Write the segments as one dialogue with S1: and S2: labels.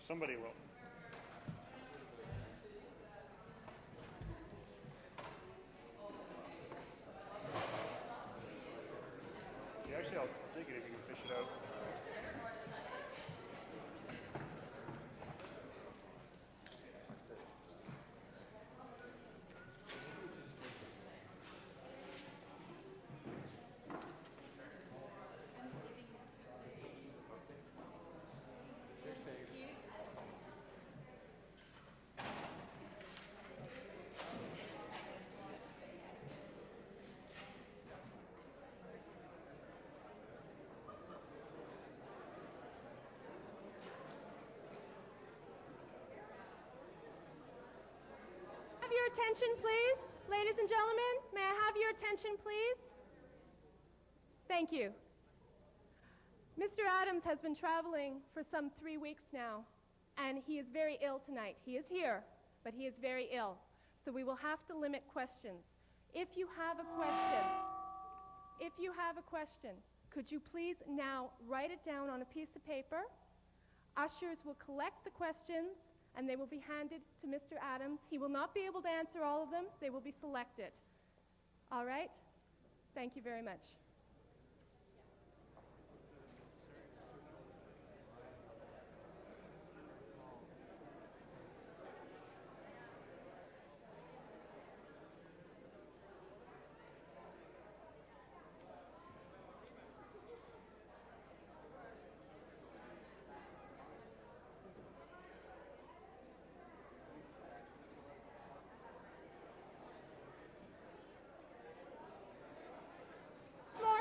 S1: Somebody will. Yeah, actually, I'll take it if you can fish it out.
S2: Your attention, please. Ladies and gentlemen, may I have your attention, please? Thank you. Mr. Adams has been traveling for some 3 weeks now, and he is very ill tonight. He is here, but he is very ill. So we will have to limit questions. If you have a question, could you please now write it down on a piece of paper? Ushers will collect the questions, and they will be handed to Mr. Adams. He will not be able to answer all of them. They will be selected. All right? Thank you very much.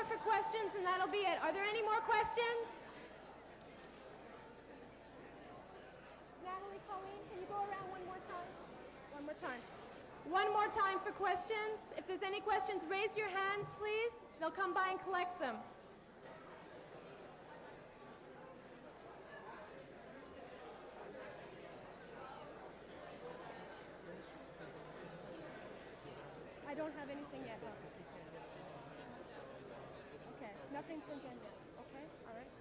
S2: For questions, and that'll be it. Are there any more questions? Natalie, Colleen, can you go around one more time? One more time. One more time for questions. If there's any questions, raise your hands, please. They'll come by and collect them. I don't have anything yet. No. Okay, nothing's been done yet. Okay, all right.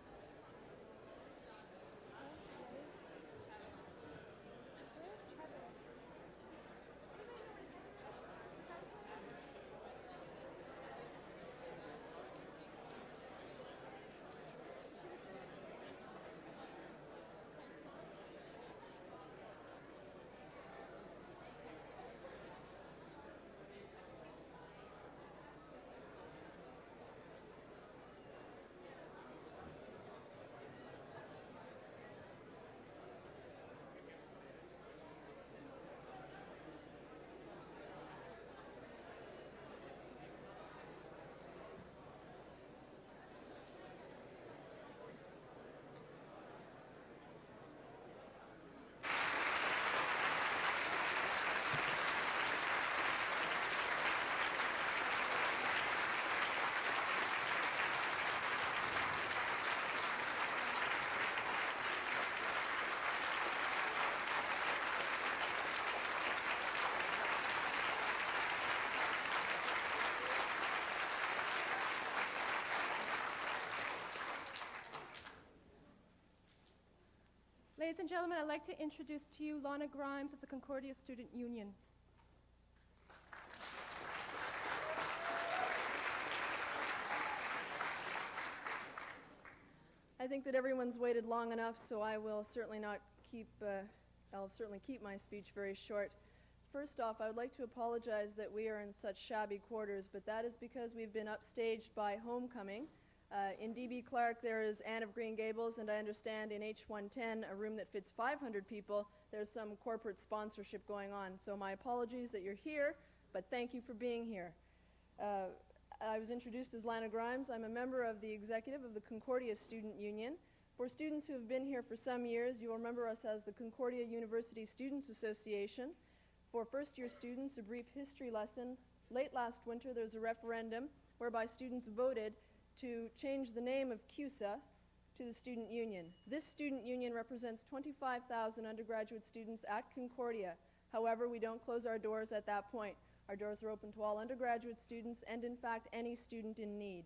S2: Ladies and gentlemen, I'd like to introduce to you Lana Grimes of the Concordia Student Union.
S3: I think that everyone's waited long enough, so I will certainly not keep, I'll certainly keep my speech very short. First off, I would like to apologize that we are in such shabby quarters, but that is because we've been upstaged by Homecoming. In D.B. Clark, there is Anne of Green Gables, and I understand in H110, a room that fits 500 people, there's some corporate sponsorship going on. So my apologies that you're here, but thank you for being here. I was introduced as Lana Grimes. I'm a member of the executive of the Concordia Student Union. For students who have been here for some years, you'll remember us as the Concordia University Students Association. For first-year students, a brief history lesson. Late last winter, there was a referendum whereby students voted to change the name of CUSA to the Student Union. This student union represents 25,000 undergraduate students at Concordia. However, we don't close our doors at that point. Our doors are open to all undergraduate students and, in fact, any student in need.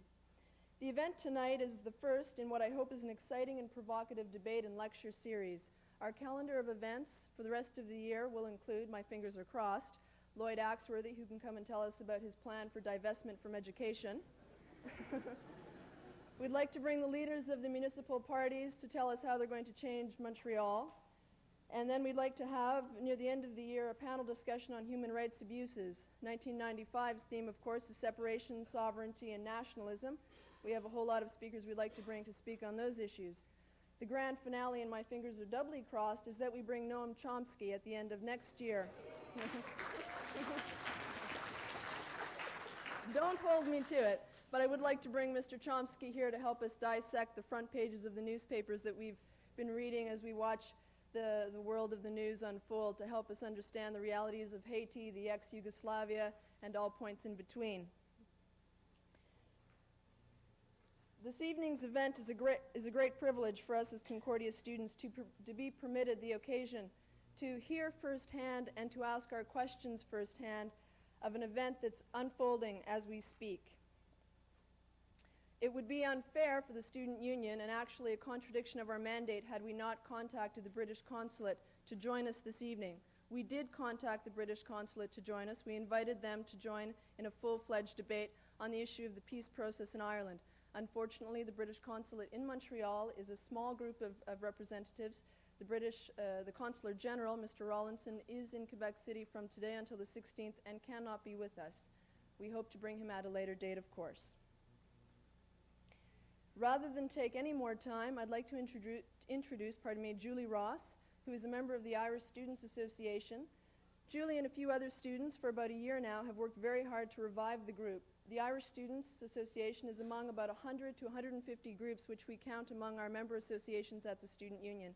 S3: The event tonight is the first in what I hope is an exciting and provocative debate and lecture series. Our calendar of events for the rest of the year will include, my fingers are crossed, Lloyd Axworthy, who can come and tell us about his plan for divestment from education. We'd like to bring the leaders of the municipal parties to tell us how they're going to change Montreal. And then we'd like to have, near the end of the year, a panel discussion on human rights abuses. 1995's theme, of course, is separation, sovereignty, and nationalism. We have a whole lot of speakers we'd like to bring to speak on those issues. The grand finale, and my fingers are doubly crossed, is that we bring Noam Chomsky at the end of next year. Don't hold me to it, but I would like to bring Mr. Chomsky here to help us dissect the front pages of the newspapers that we've been reading as we watch the world of the news unfold, to help us understand the realities of Haiti, the ex-Yugoslavia, and all points in between. This evening's event is a great privilege for us as Concordia students to be permitted the occasion to hear firsthand and to ask our questions firsthand of an event that's unfolding as we speak. It would be unfair for the student union, and actually a contradiction of our mandate, had we not contacted the British consulate to join us this evening. We did contact the British consulate to join us. We invited them to join in a full-fledged debate on the issue of the peace process in Ireland. Unfortunately, the British consulate in Montreal is a small group of representatives. The Consular General, Mr. Rawlinson, is in Quebec City from today until the 16th and cannot be with us. We hope to bring him at a later date, of course. Rather than take any more time, I'd like to introduce Julie Ross, who is a member of the Irish Students Association. Julie and a few other students for about a year now have worked very hard to revive the group. The Irish Students Association is among about 100 to 150 groups which we count among our member associations at the Student Union.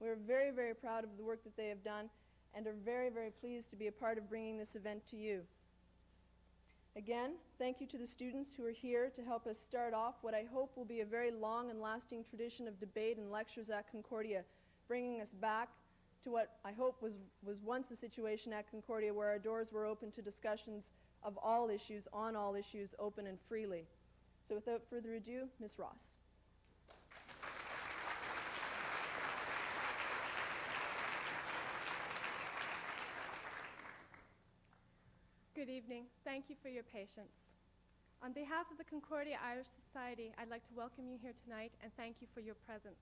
S3: We're very, very proud of the work that they have done and are very, very pleased to be a part of bringing this event to you. Again, thank you to the students who are here to help us start off what I hope will be a very long and lasting tradition of debate and lectures at Concordia, bringing us back to what I hope was once a situation at Concordia where our doors were open to discussions of all issues, on all issues, open and freely. So without further ado, Ms. Ross.
S2: Good evening. Thank you for your patience. On behalf of the Concordia Irish Society, I'd like to welcome you here tonight and thank you for your presence.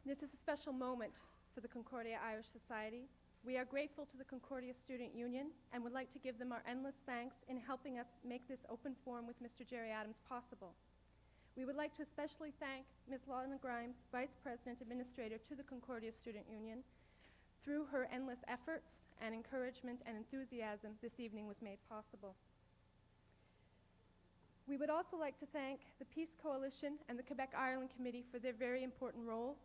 S2: This is a special moment for the Concordia Irish Society. We are grateful to the Concordia Student Union and would like to give them our endless thanks in helping us make this open forum with Mr. Gerry Adams possible. We would like to especially thank Ms. Lana Grimes, Vice President Administrator to the Concordia Student Union. Through her endless efforts and encouragement and enthusiasm, this evening was made possible. We would also like to thank the Peace Coalition and the Quebec-Ireland Committee for their very important roles.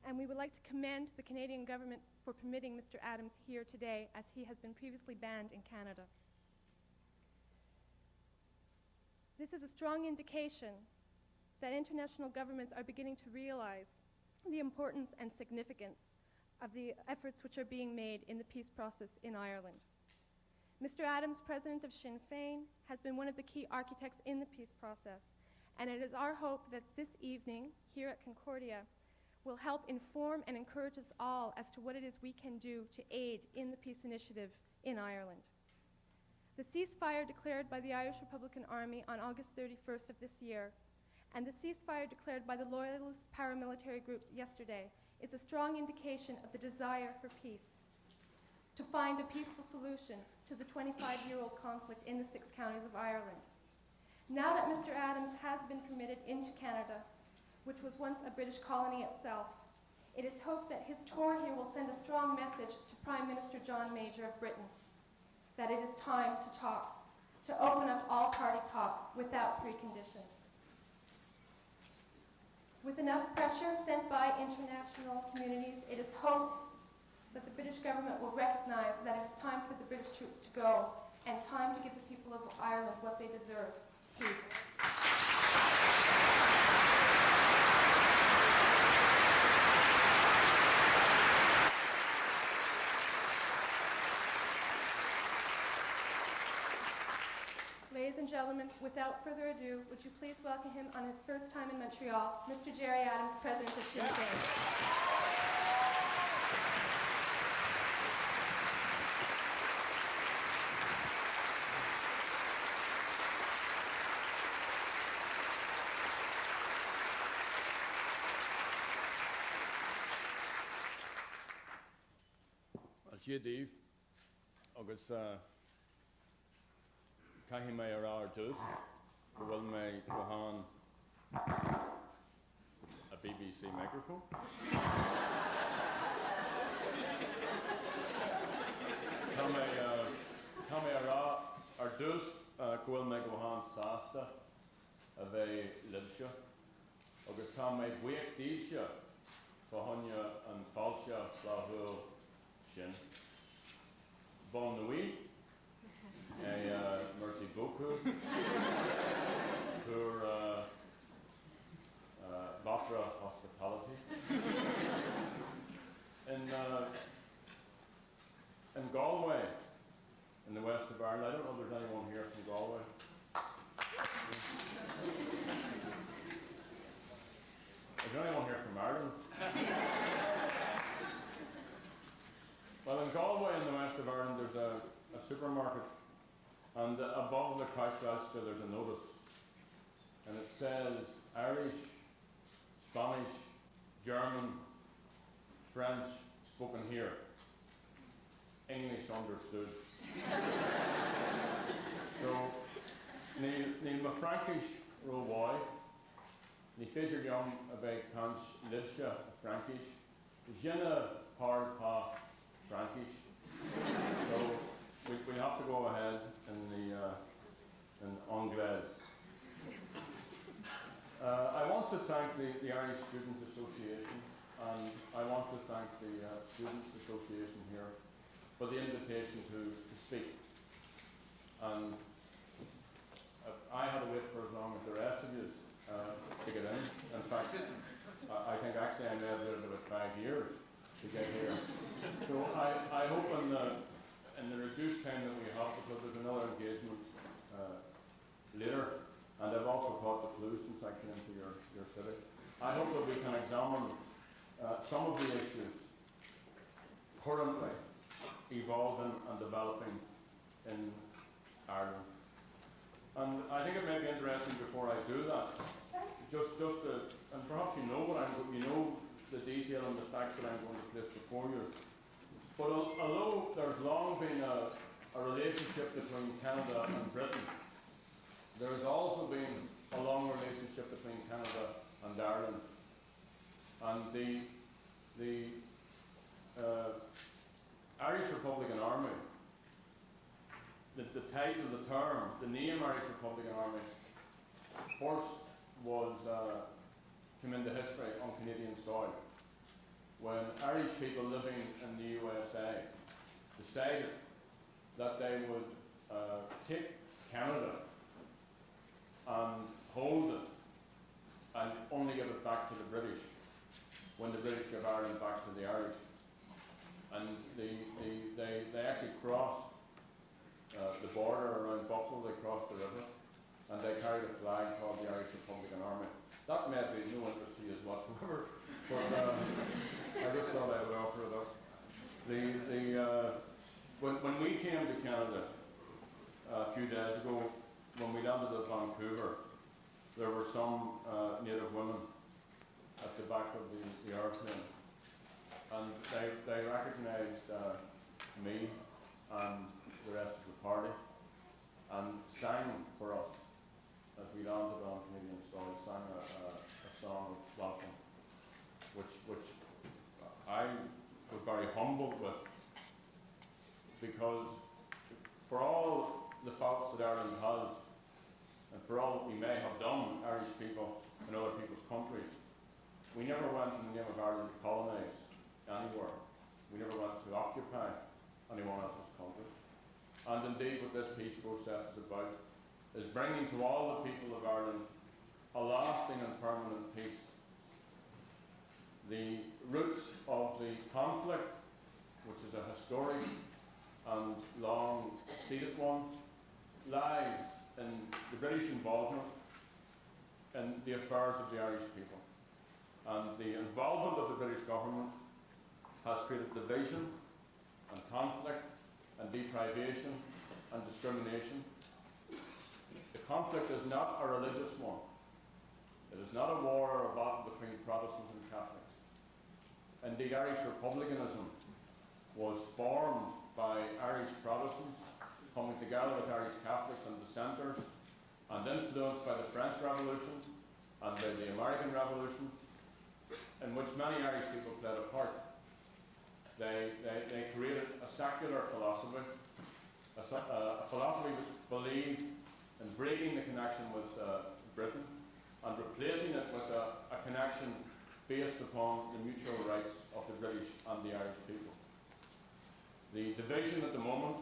S2: And we would like to commend the Canadian government for permitting Mr. Adams here today, as he has been previously banned in Canada. This is a strong indication that international governments are beginning to realize the importance and significance of the efforts which are being made in the peace process in Ireland. Mr. Adams, president of Sinn Féin, has been one of the key architects in the peace process, and it is our hope that this evening here at Concordia will help inform and encourage us all as to what it is we can do to aid in the peace initiative in Ireland. The ceasefire declared by the Irish Republican Army on August 31st of this year, and the ceasefire declared by the loyalist paramilitary groups yesterday, is a strong indication of the desire for peace, to find a peaceful solution to the 25-year-old conflict in the 6 counties of Ireland. Now that Mr. Adams has been permitted into Canada, which was once a British colony itself, it is hoped that his tour here will send a strong message to Prime Minister John Major of Britain, that it is time to talk, to open up all party talks without preconditions. With enough pressure sent by international communities, it is hoped that the British government will recognize that it is time for the British troops to go and time to give the people of Ireland what they deserve, peace. Ladies ladies and gentlemen, without further ado, would you please welcome him on his first time in Montreal, Mr. Gerry Adams, President of Sinn Féin.
S4: Díobh agus caithfidh mé ar áir dús go bhfuil mé go háin a BBC microphone. Tá mé ar dús go bhfuil mé go háin sásta a bheith libse agus tá mé buíoch díobse go haine an fáilte láthúil sin. Bon nuit et merci beaucoup pour votre hospitality. In Galway, in the west of Ireland, I don't know if there's anyone here from Galway. Is there anyone here from Ireland? Well, in Galway, in the west of Ireland, there's a supermarket, and above the cash register there's a notice, and it says Irish, Spanish, German, French spoken here, English understood. So, níl ma Frankish róháid, ní féidir liom a bheith cant libse Frankish, Jenna Parpa Frankish. So we have to go ahead in Anglais. I want to thank the Irish Students Association, and I want to thank the Students Association here for the invitation to speak. And I had to wait for as long as the rest of you to get in. In fact, I think actually I may have waited about 5 years to get here. So I hope in the reduced time that we have, because there's another engagement later, and I've also caught the flu since I came into your city, I hope that we can examine some of the issues currently evolving and developing in Ireland. And I think it may be interesting before I do that, just to, and perhaps you know the detail and the facts that I'm going to place before you. But although there's long been a relationship between Canada and Britain, there has also been a long relationship between Canada and Ireland. And the Irish Republican Army, the title, the term, the name Irish Republican Army, first was came into history on Canadian soil when Irish people living in the USA decided that they would take Canada and hold it and only give it back to the British when the British gave Ireland back to the Irish. And they actually crossed the border around Buffalo, they crossed the river, and they carried a flag called the Irish Republican Army. That may be no interest to you whatsoever, but I just thought I would offer it up. When we came to Canada a few days ago, when we landed at Vancouver, there were some native women at the back of the airplane, and they recognised me and the rest of the party and sang for us as we landed on Canadian soil, sang a song of welcome, which I was very humbled with, because for all the faults that Ireland has, and for all that we may have done, Irish people in other people's countries, we never went in the name of Ireland to colonise anywhere. We never went to occupy anyone else's country. And indeed what this peace process is about is bringing to all the people of Ireland a lasting and permanent peace. The roots of the conflict, which is a historic and long-seated one, lies in the British involvement in the affairs of the Irish people. And the involvement of the British government has created division and conflict and deprivation and discrimination. The conflict is not a religious one. It is not a war or a battle between Protestants and Catholics. Indeed, Irish republicanism was formed by Irish Protestants coming together with Irish Catholics and dissenters, and influenced by the French Revolution and by the American Revolution, in which many Irish people played a part. They created a secular philosophy, a philosophy which believed in breaking the connection with Britain and replacing it with a connection based upon the mutual rights of the British and the Irish people. The division at the moment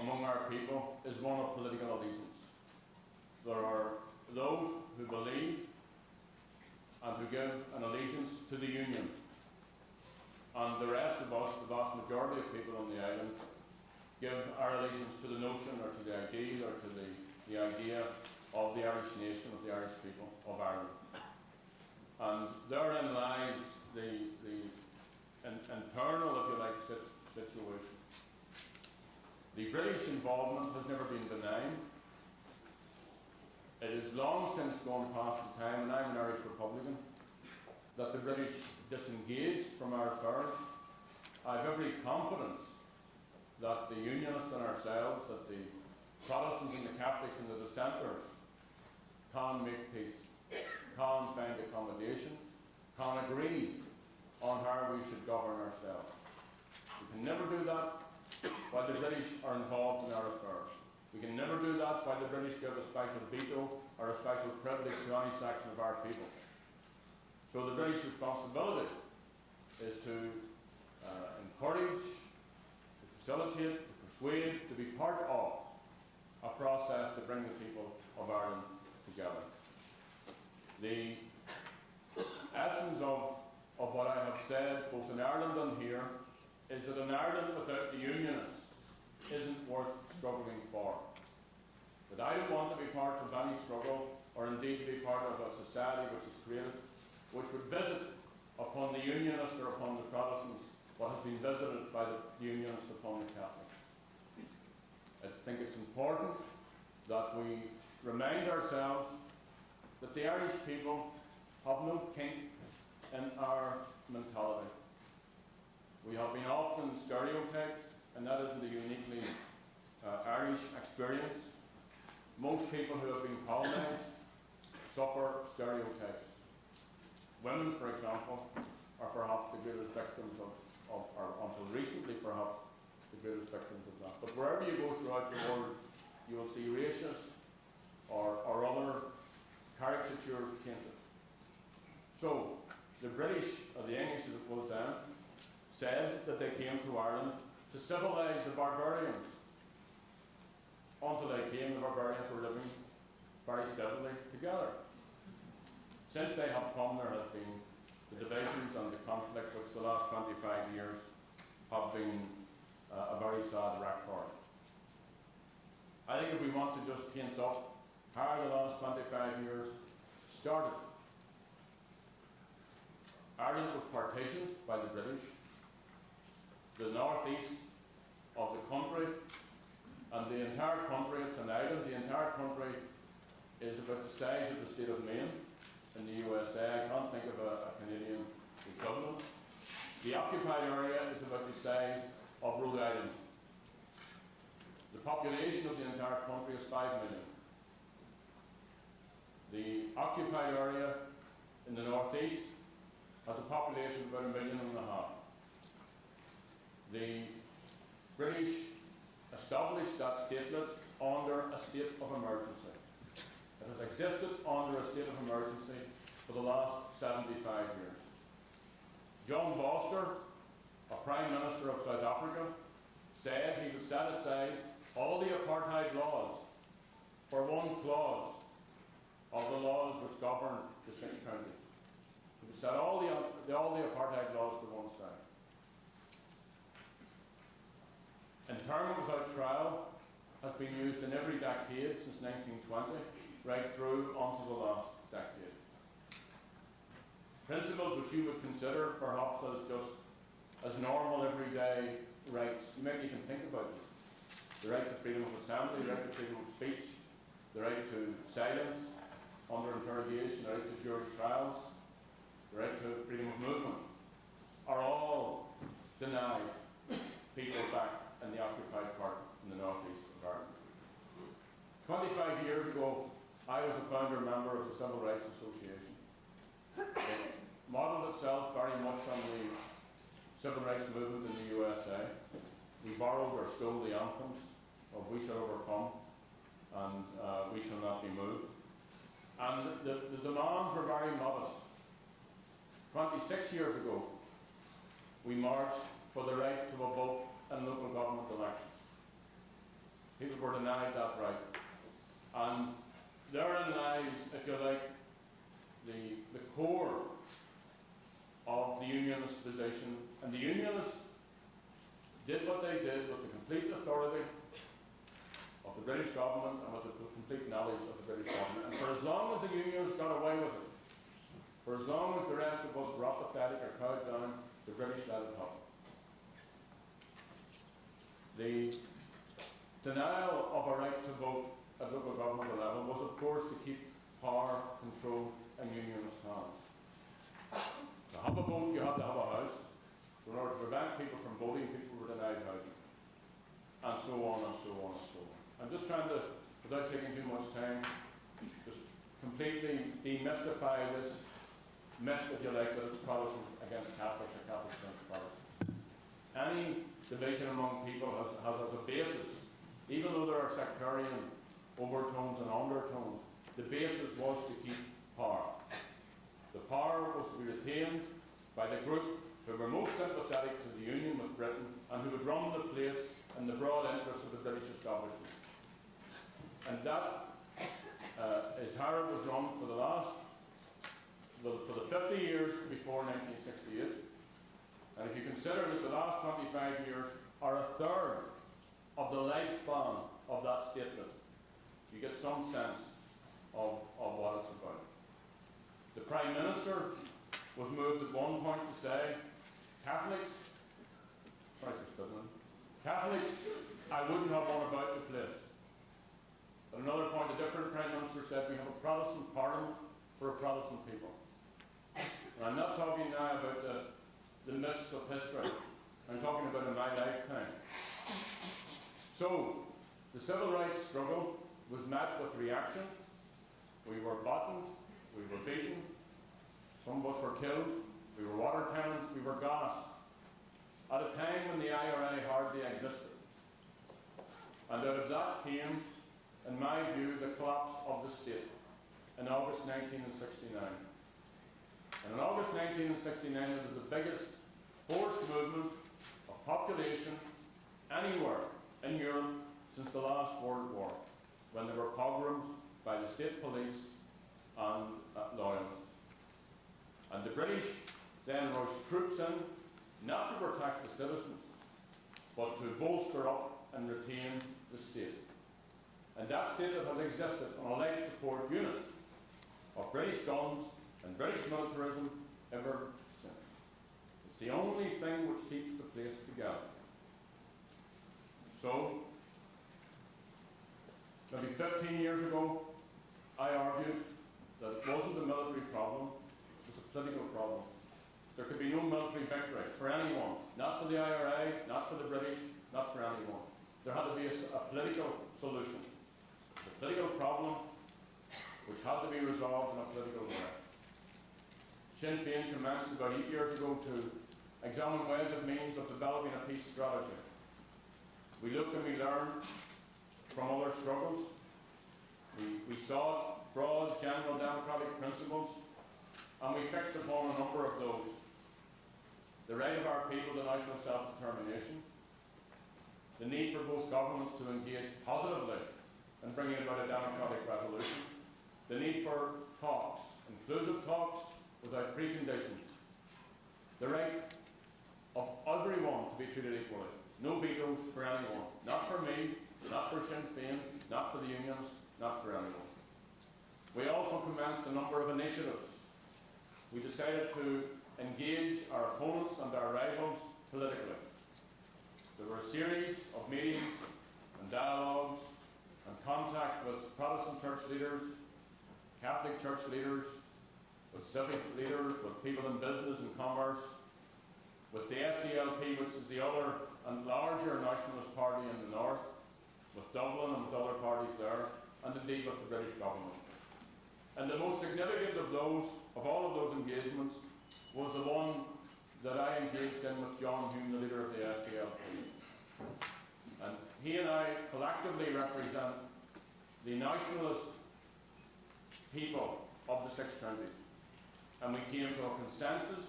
S4: among our people is one of political allegiance. There are those who believe and who give an allegiance to the Union, and the rest of us, the vast majority of people on the island, give our allegiance to the notion or to the ideal or to the idea of the Irish nation, of the Irish people, of Ireland. And therein lies the internal, if you like, situation. The British involvement has never been benign. It is long since gone past the time, and I'm an Irish Republican, that the British disengaged from our affairs. I have every confidence that the Unionists and ourselves, that the Protestants and the Catholics and the dissenters can make peace, can find accommodation, can agree on how we should govern ourselves. We can never do that while the British are involved in our affairs. We can never do that while the British give a special veto or a special privilege to any section of our people. So the British responsibility is to encourage, to facilitate, to persuade, to be part of a process to bring the people of Ireland together. The essence of what I have said, both in Ireland and here, is that an Ireland without the Unionists isn't worth struggling for. That I don't want to be part of any struggle, or indeed to be part of a society which is created, which would visit upon the Unionists or upon the Protestants what has been visited by the Unionists upon the Catholics. I think it's important that we remind ourselves that the Irish people have no kink in our mentality. We have been often stereotyped, and that isn't a uniquely Irish experience. Most people who have been colonised suffer stereotypes. Women, for example, are perhaps the greatest victims of or until recently perhaps, the greatest victims of that. But wherever you go throughout the world, you will see racist or other caricatures painted. So, the British, or the English as it was then, said that they came to Ireland to civilise the barbarians. Until they came, the barbarians were living very civilly together. Since they have come, there has been the divisions and the conflict which the last 25 years have been a very sad record. I think if we want to just paint up how the last 25 years started, Ireland was partitioned by the British. The northeast of the country, and the entire country, it's an island, the entire country is about the size of the state of Maine in the USA. I can't think of a Canadian equivalent. The occupied area is about the size of Rhode Island. The population of the entire country is 5 million. The occupied area in the northeast has a population of about 1.5 million. The British established that statelet under a state of emergency. It has existed under a state of emergency for the last 75 years. John Foster, a Prime Minister of South Africa, said he would set aside all the apartheid laws for one clause of the laws which govern the 6 counties. He would set all the apartheid laws to one side. Internment without trial has been used in every decade since 1920, right through onto the last decade. Principles which you would consider perhaps as normal everyday rights. You might even think about them. The right to freedom of assembly, the right to freedom of speech, the right to silence under interrogation, the right to jury trials, the right to freedom of movement, are all denied people back in the occupied part in the northeast of Ireland. 25 years ago, I was a founder member of the Civil Rights Association. It modelled itself very much on the civil rights movement in the USA. We borrowed or stole the anthems of "We Shall Overcome" and "We Shall Not Be Moved." And the demands were very modest. 26 years ago, we marched for the right to a vote in local government elections. People were denied that right. And therein lies, if you like, the core of the Unionist position. And the Unionists did what they did with the complete authority of the British government and with the complete knowledge of the British government. And for as long as the Unionists got away with it, for as long as the rest of us were apathetic or cowed down, the British let it happen. The denial of a right to vote at local government level was, of course, to keep power, control in Unionist hands. To have a vote, you had to have a house. So in order to prevent people from voting, people were denied housing. And so on and so on and so on. I'm just trying to, without taking too much time, just completely demystify this myth, if you like, that it's Protestant against Catholics or Catholics against Protestants. Any division among people has as a basis, even though there are sectarian overtones and undertones, the basis was to keep power. The power was to be retained by the group who were most sympathetic to the union with Britain and who would run the place in the broad interest of the British establishment. And that is how it was run for the 50 years before 1968. And if you consider that the last 25 years are a third of the lifespan of that statement, you get some sense of what it's about. The Prime Minister was moved at one point to say, Catholics, I wouldn't have one about the place. At another point, a different Prime Minister said, we have a Protestant Parliament for a Protestant people. And I'm not talking now about the myths of history. I'm talking about in my lifetime. So, the civil rights struggle was met with reaction. We were bottomed, we were beaten, some of us were killed, we were water cannoned, we were gassed, at a time when the IRA hardly existed. And out of that came, in my view, the collapse of the state in August 1969. And in August 1969, it was the biggest forced movement of population anywhere in Europe since the last World War, when there were pogroms by the state police and loyalists. And the British then rushed troops in, not to protect the citizens, but to bolster up and retain the state. And that state that has existed on a light support unit of British guns and British militarism ever since. It's the only thing which keeps the place together. So, maybe 15 years ago, I argued that it wasn't a military problem, it was a political problem. There could be no military victory for anyone, not for the IRA, not for the British, not for anyone. There had to be a political solution. A political problem which had to be resolved in a political way. Sinn Féin commenced about 8 years ago to examine ways and means of developing a peace strategy. We looked and we learned from other struggles. We sought broad, general democratic principles, and we fixed upon a number of those. The right of our people to national self-determination, the need for both governments to engage positively in bringing about a democratic resolution, the need for talks, inclusive talks without preconditions, the right of everyone to be treated equally, no vetoes for anyone, not for me, not for Sinn Féin, not for the unions, not for anyone. We also commenced a number of initiatives. We decided to engage our opponents and our rivals politically. There were a series of meetings and dialogues and contact with Protestant church leaders, Catholic church leaders, with civic leaders, with people in business and commerce, with the SDLP, which is the other and larger nationalist party in the north, with Dublin and with other parties there, and indeed with the British government. And the most significant of all of those engagements, was the one that I engaged in with John Hume, the leader of the SDLP. And he and I collectively represent the nationalist people of the six counties. And we came to a consensus,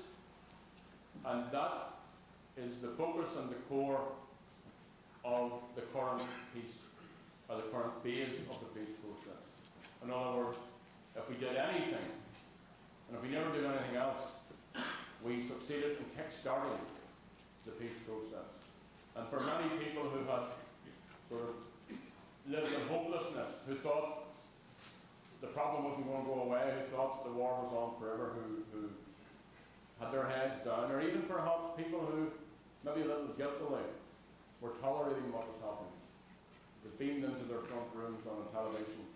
S4: and that is the focus and the core of the current peace, or the current phase of the peace process. In other words, if we did anything, and if we never did anything else, we succeeded in kick-starting the peace process. And for many people who had sort of lived in hopelessness, who thought the problem wasn't going to go away, who thought the war was on forever, who had their heads down, or even perhaps people who, maybe a little guiltily, were tolerating what was happening. They beamed into their front rooms on the television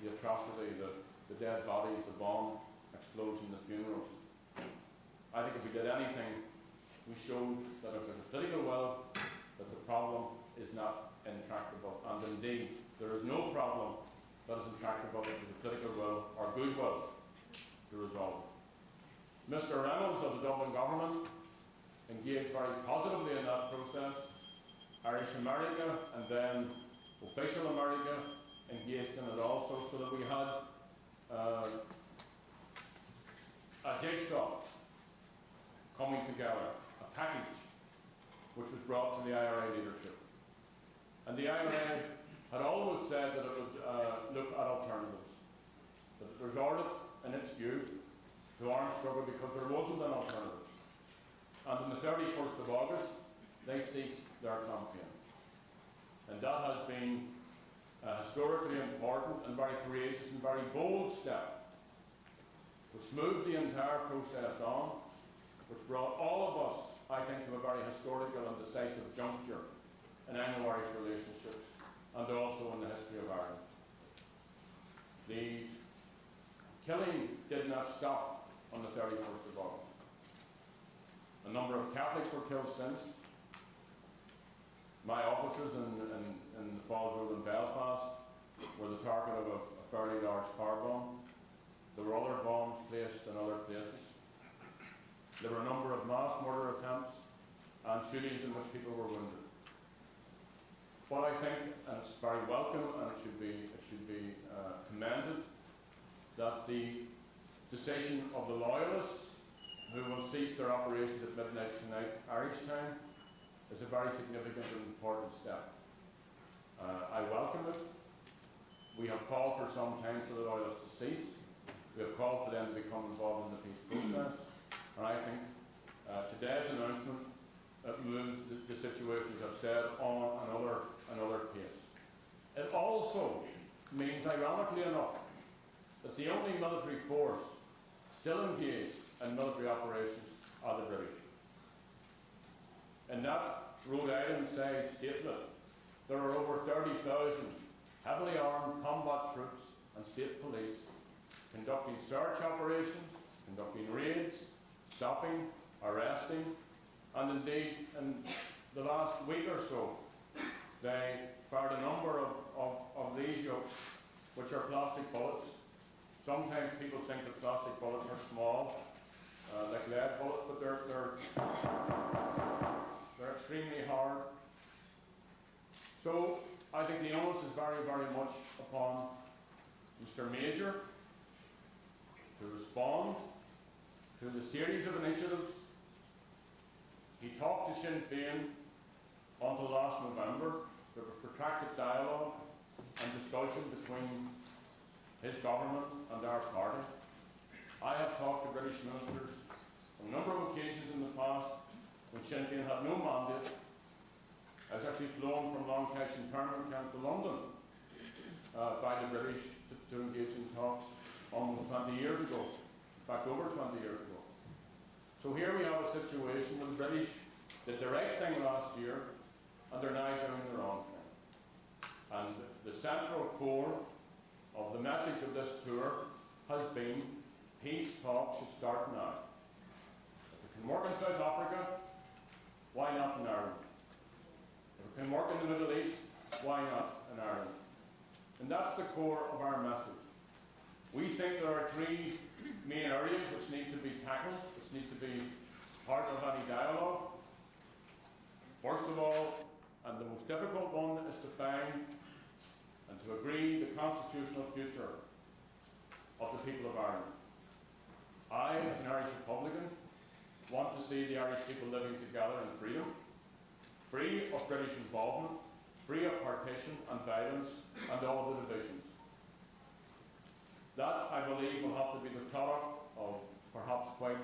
S4: the atrocity, the dead bodies, the bomb explosion, the funerals. I think if we did anything, we showed that if there's a political will, that the problem is not intractable. And indeed, there is no problem that is intractable if there's a political will or goodwill to resolve it. Mr. Reynolds of the Dublin government engaged very positively in that process. Irish America and then official America engaged in it also, so that we had a jigsaw coming together, a package which was brought to the IRA leadership. And the IRA had always said that it would look at alternatives, that it resorted, in its view, to armed struggle because there wasn't an alternative. And on the 31st of August, they ceased their campaign. And that has been a historically important and very courageous and very bold step, which moved the entire process on, which brought all of us, I think, to a very historical and decisive juncture in Anglo-Irish relationships and also in the history of Ireland. The killing did not stop on the 31st of August. A number of Catholics were killed since. My offices in the Falls Road in Belfast were the target of a fairly large car bomb. There were other bombs placed in other places. There were a number of mass murder attempts and shootings in which people were wounded. But I think, and it's very welcome and it should be commended, that the decision of the loyalists who will cease their operations at midnight tonight, Irish time, is a very significant and important step. I welcome it. We have called for some time for the loyalists to cease. We have called for them to become involved in the peace process. And I think today's announcement moves the situation, as I've said, on another pace. It also means, ironically enough, that the only military force still engaged in military operations are the British. In that Rhode Island-sized statelet, there are over 30,000 heavily armed combat troops and state police conducting search operations, conducting raids, stopping, arresting, and indeed in the last week or so they fired a number of these yokes, which are plastic bullets. Sometimes people think that plastic bullets are small, like lead bullets, but they're extremely hard. So I think the onus is very, very much upon Mr. Major to respond to the series of initiatives. He talked to Sinn Féin until last November. There was protracted dialogue and discussion between his government and our party. I have talked to British ministers on a number of occasions in the past when Sinn Féin had no mandate. I was actually flown from Long-Cash internment camp to London by the British to engage in talks almost 20 years ago. In fact, over 20 years ago. So here we have a situation where the British did the right thing last year, and they're now doing the wrong thing. And the central core of the message of this tour has been peace talks should start now. If it can work in South Africa, why not in Ireland? If it can work in the Middle East, why not in Ireland? And that's the core of our message. We think there are three main areas which need to be tackled, which need to be part of any dialogue. First of all, and the most difficult one, is to find and to agree the constitutional future of the people of Ireland. I, as an Irish Republican, want to see the Irish people living together in freedom, free of British involvement, free of partition and violence and all the divisions. That, I believe, will have to be the product of perhaps quite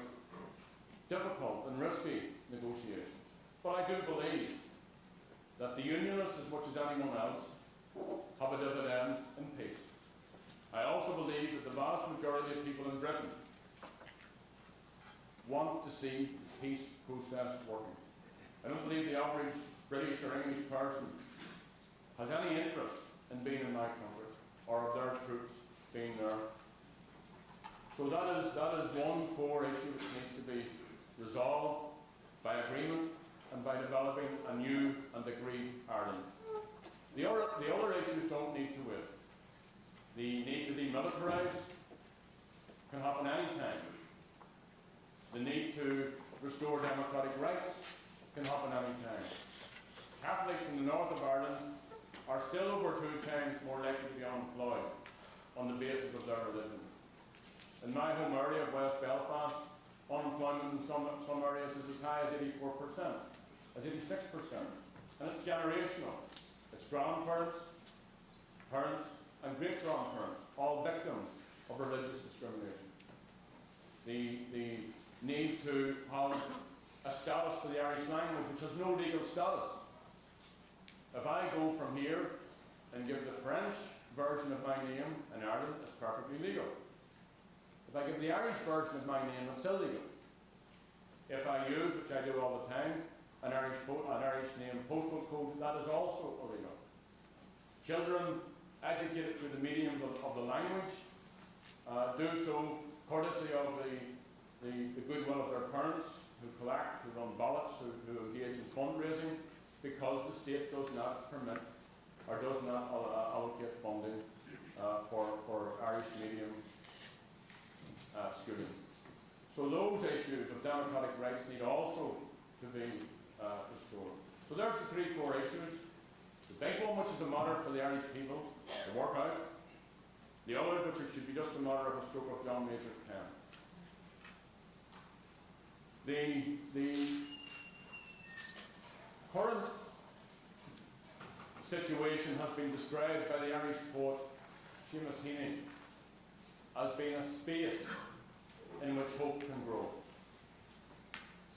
S4: difficult and risky negotiations. But I do believe that the Unionists, as much as anyone else, have a dividend in peace. I also believe that the vast majority of people in Britain want to see the peace process working. I don't believe the average British or English person has any interest in being in my country or of their troops being there. So that is one core issue which needs to be resolved by agreement and by developing a new and agreed Ireland. The other issues don't need to wait. The need to demilitarise can happen any time. The need to restore democratic rights can happen any time. Catholics in the north of Ireland are still over 2 times more likely to be unemployed on the basis of their religion. In my home area of West Belfast, unemployment in some areas is as high as 84%, as 86%, and it's generational. It's grandparents, parents, and great-grandparents, all victims of religious discrimination. The need to have a status for the Irish language, which has no legal status. If I go from here and give the French version of my name in Ireland, it's perfectly legal. If I give the Irish version of my name, it's illegal. If I use, which I do all the time, an Irish name postal code, that is also illegal. Children educated through the medium of the language do so courtesy of the goodwill of their parents, who collect, who run ballots, who engage in fundraising, because the state does not permit or does not allocate funding for Irish medium schooling. So those issues of democratic rights need also to be restored. So there's the 3 core issues. The big one, which is a matter for the Irish people to work out. The others, which should be just a matter of a stroke of John Major's pen. The current situation has been described by the Irish poet Seamus Heaney as being a space in which hope can grow.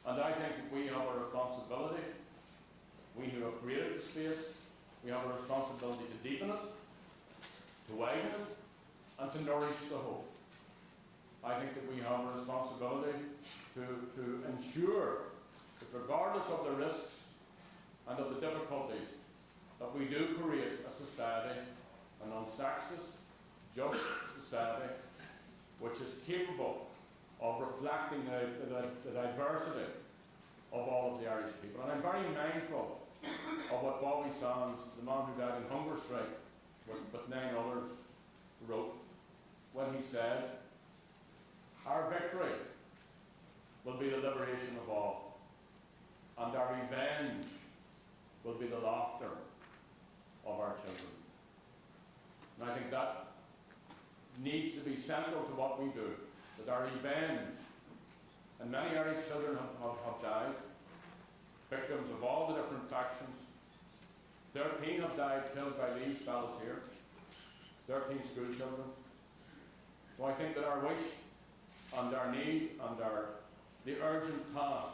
S4: And I think that we have a responsibility, we who have created the space, we have a responsibility to deepen it, to widen it, and to nourish the hope. I think that we have a responsibility to ensure that regardless of the risks and of the difficulties, that we do create a society, a non-sexist, just society, which is capable of reflecting the diversity of all of the Irish people. And I'm very mindful of what Bobby Sands, the man who died in hunger strike with 9 others, wrote when he said, "Our victory will be the liberation of all, and our revenge will be the laughter of our children." And I think that needs to be central to what we do, that our revenge, and many Irish children have died, victims of all the different factions. 13 have died killed by these fellows here, 13 school children. So I think that our wish and our need and the urgent task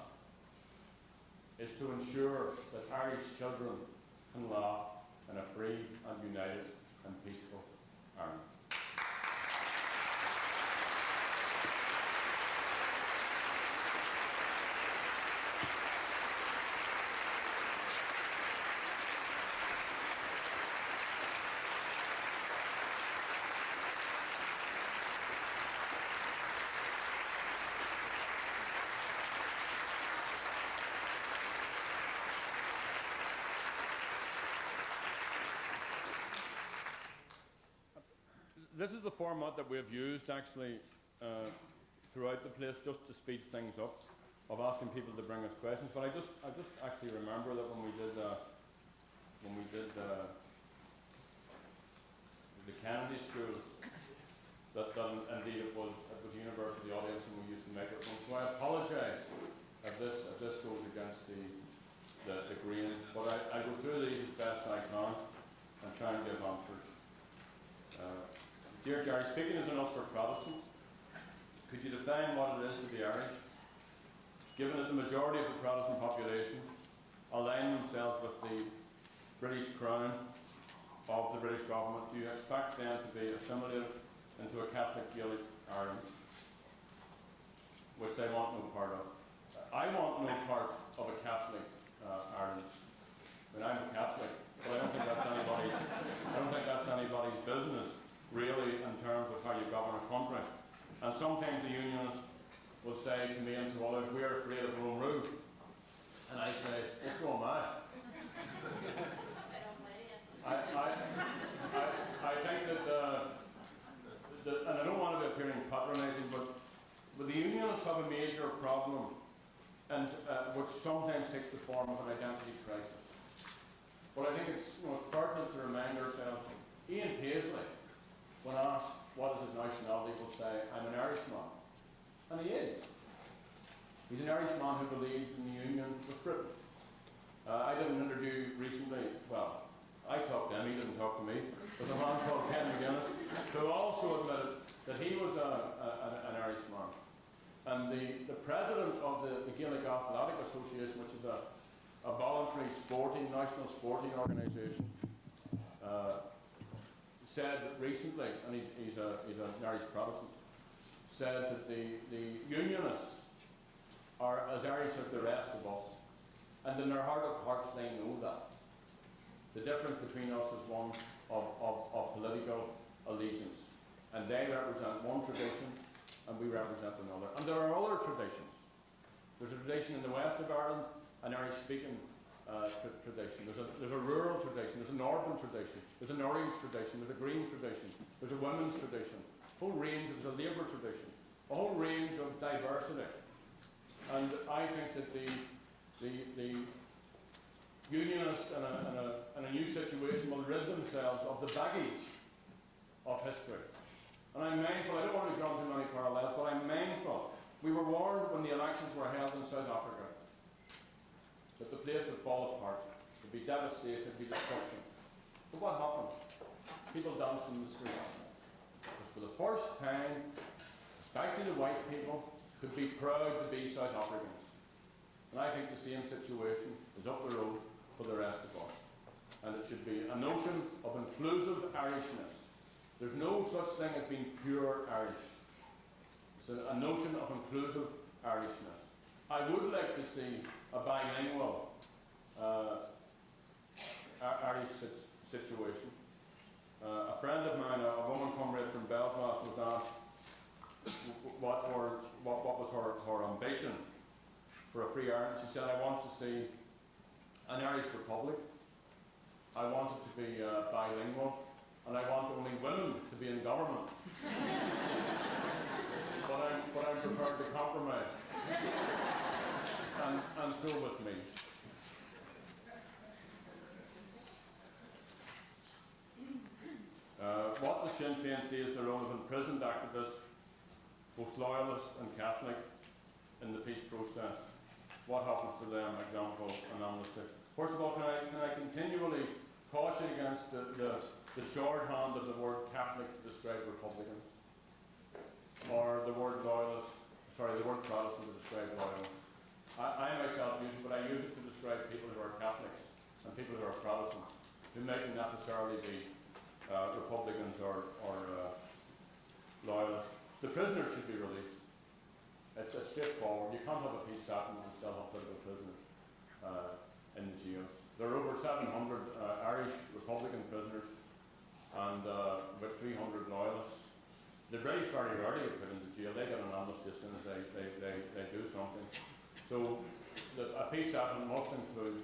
S4: is to ensure that Irish children can laugh in a free and united and peaceful Ireland. This is the format that we have used actually throughout the place, just to speed things up, of asking people to bring us questions. But I just actually remember that when we did the Kennedy School, that indeed it was university audience and we used the microphone. So I apologise if this goes against the grain, but I go through these as best I can and try and give answers. Dear Gerry, speaking as an Ulster Protestant, could you define what it is to be Irish? Given that the majority of the Protestant population align themselves with the British Crown of the British government, do you expect them to be assimilated into a Catholic Gaelic Ireland, which they want no part of? I want no part of a Catholic Ireland. I mean, I'm a Catholic, but I don't think that's anybody's business, really, in terms of how you govern a country. And sometimes the unionists will say to me and to others, we are afraid of Rome rule. And I say, well, so am I. I think that, and I don't want to be appearing patronising, but the unionists have a major problem, and which sometimes takes the form of an identity crisis. But I think it's pertinent to remind ourselves, Ian Paisley, when asked what is his nationality, will say, I'm an Irishman. And he is. He's an Irishman who believes in the union with Britain. I did an interview recently, well, I talked to him, he didn't talk to me, with a man called Ken McGuinness, who also admitted that he was an Irishman. And the president of the Gaelic Athletic Association, which is a voluntary national sporting organisation, said that recently, and he's an Irish Protestant, said that the unionists are as Irish as the rest of us, and in their heart of hearts they know that. The difference between us is one of political allegiance, and they represent one tradition and we represent another. And there are other traditions. There's a tradition in the west of Ireland, an Irish-speaking tradition. There's a rural tradition, there's an urban tradition, there's an orange tradition, there's a green tradition, there's a women's tradition, a whole range, there's a labour tradition, a whole range of diversity. And I think that the unionists in a new situation will rid themselves of the baggage of history. And I'm mindful, I don't want to draw too many parallels, but I'm mindful. We were warned when the elections were held in South Africa that the place would fall apart, there'd be devastation, there'd be destruction. But what happened? People danced in the streets. Because for the first time, especially the white people, could be proud to be South Africans. And I think the same situation is up the road for the rest of us. And it should be a notion of inclusive Irishness. There's no such thing as being pure Irish. It's a notion of inclusive Irishness. I would like to see a bilingual Irish situation. A friend of mine, a woman comrade from Belfast, was asked what was her ambition for a free Ireland. She said, I want to see an Irish Republic, I want it to be bilingual, and I want only women to be in government. but I'm prepared to compromise. And so with me. What the Sinn Féin see is the role of imprisoned activists, both loyalist and Catholic, in the peace process. What happens to them? Example, an amnesty. First of all, can I continually caution against the shorthand of the word Catholic to describe Republicans, or the word Protestant to describe loyalists. I myself use it, but I use it to describe who mightn't necessarily be Republicans or loyalists. The prisoners should be released. It's straightforward. You can't have a peace settlement and still have political prisoners in the jails. There are over 700 Irish Republican prisoners and about 300 loyalists. The British very rarely get put into jail. They get an amnesty as soon as they do something. So a peace settlement must include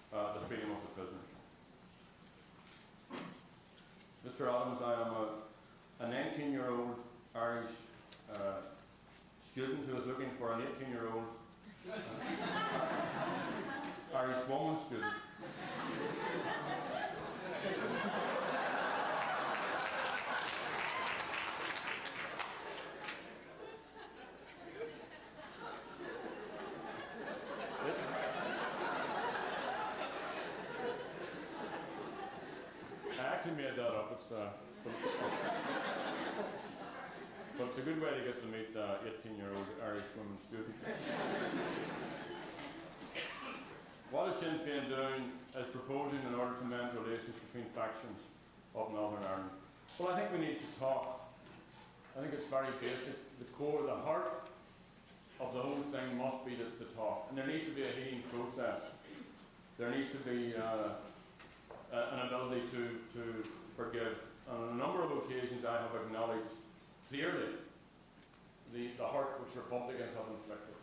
S4: the freedom of the prisoners. Mr. Adams, I am a 19-year-old Irish student who is looking for an 18-year-old Irish woman student. I actually made that up. But it's a good way to get to meet 18-year-old Irish women students. What is Sinn Féin doing is proposing in order to mend relations between factions of Northern Ireland? Well, I think we need to talk. I think it's very basic. The core, the heart of the whole thing must be to talk. And there needs to be a healing process. There needs to be an ability to forgive. On a number of occasions I have acknowledged clearly the hurt which Republicans have inflicted.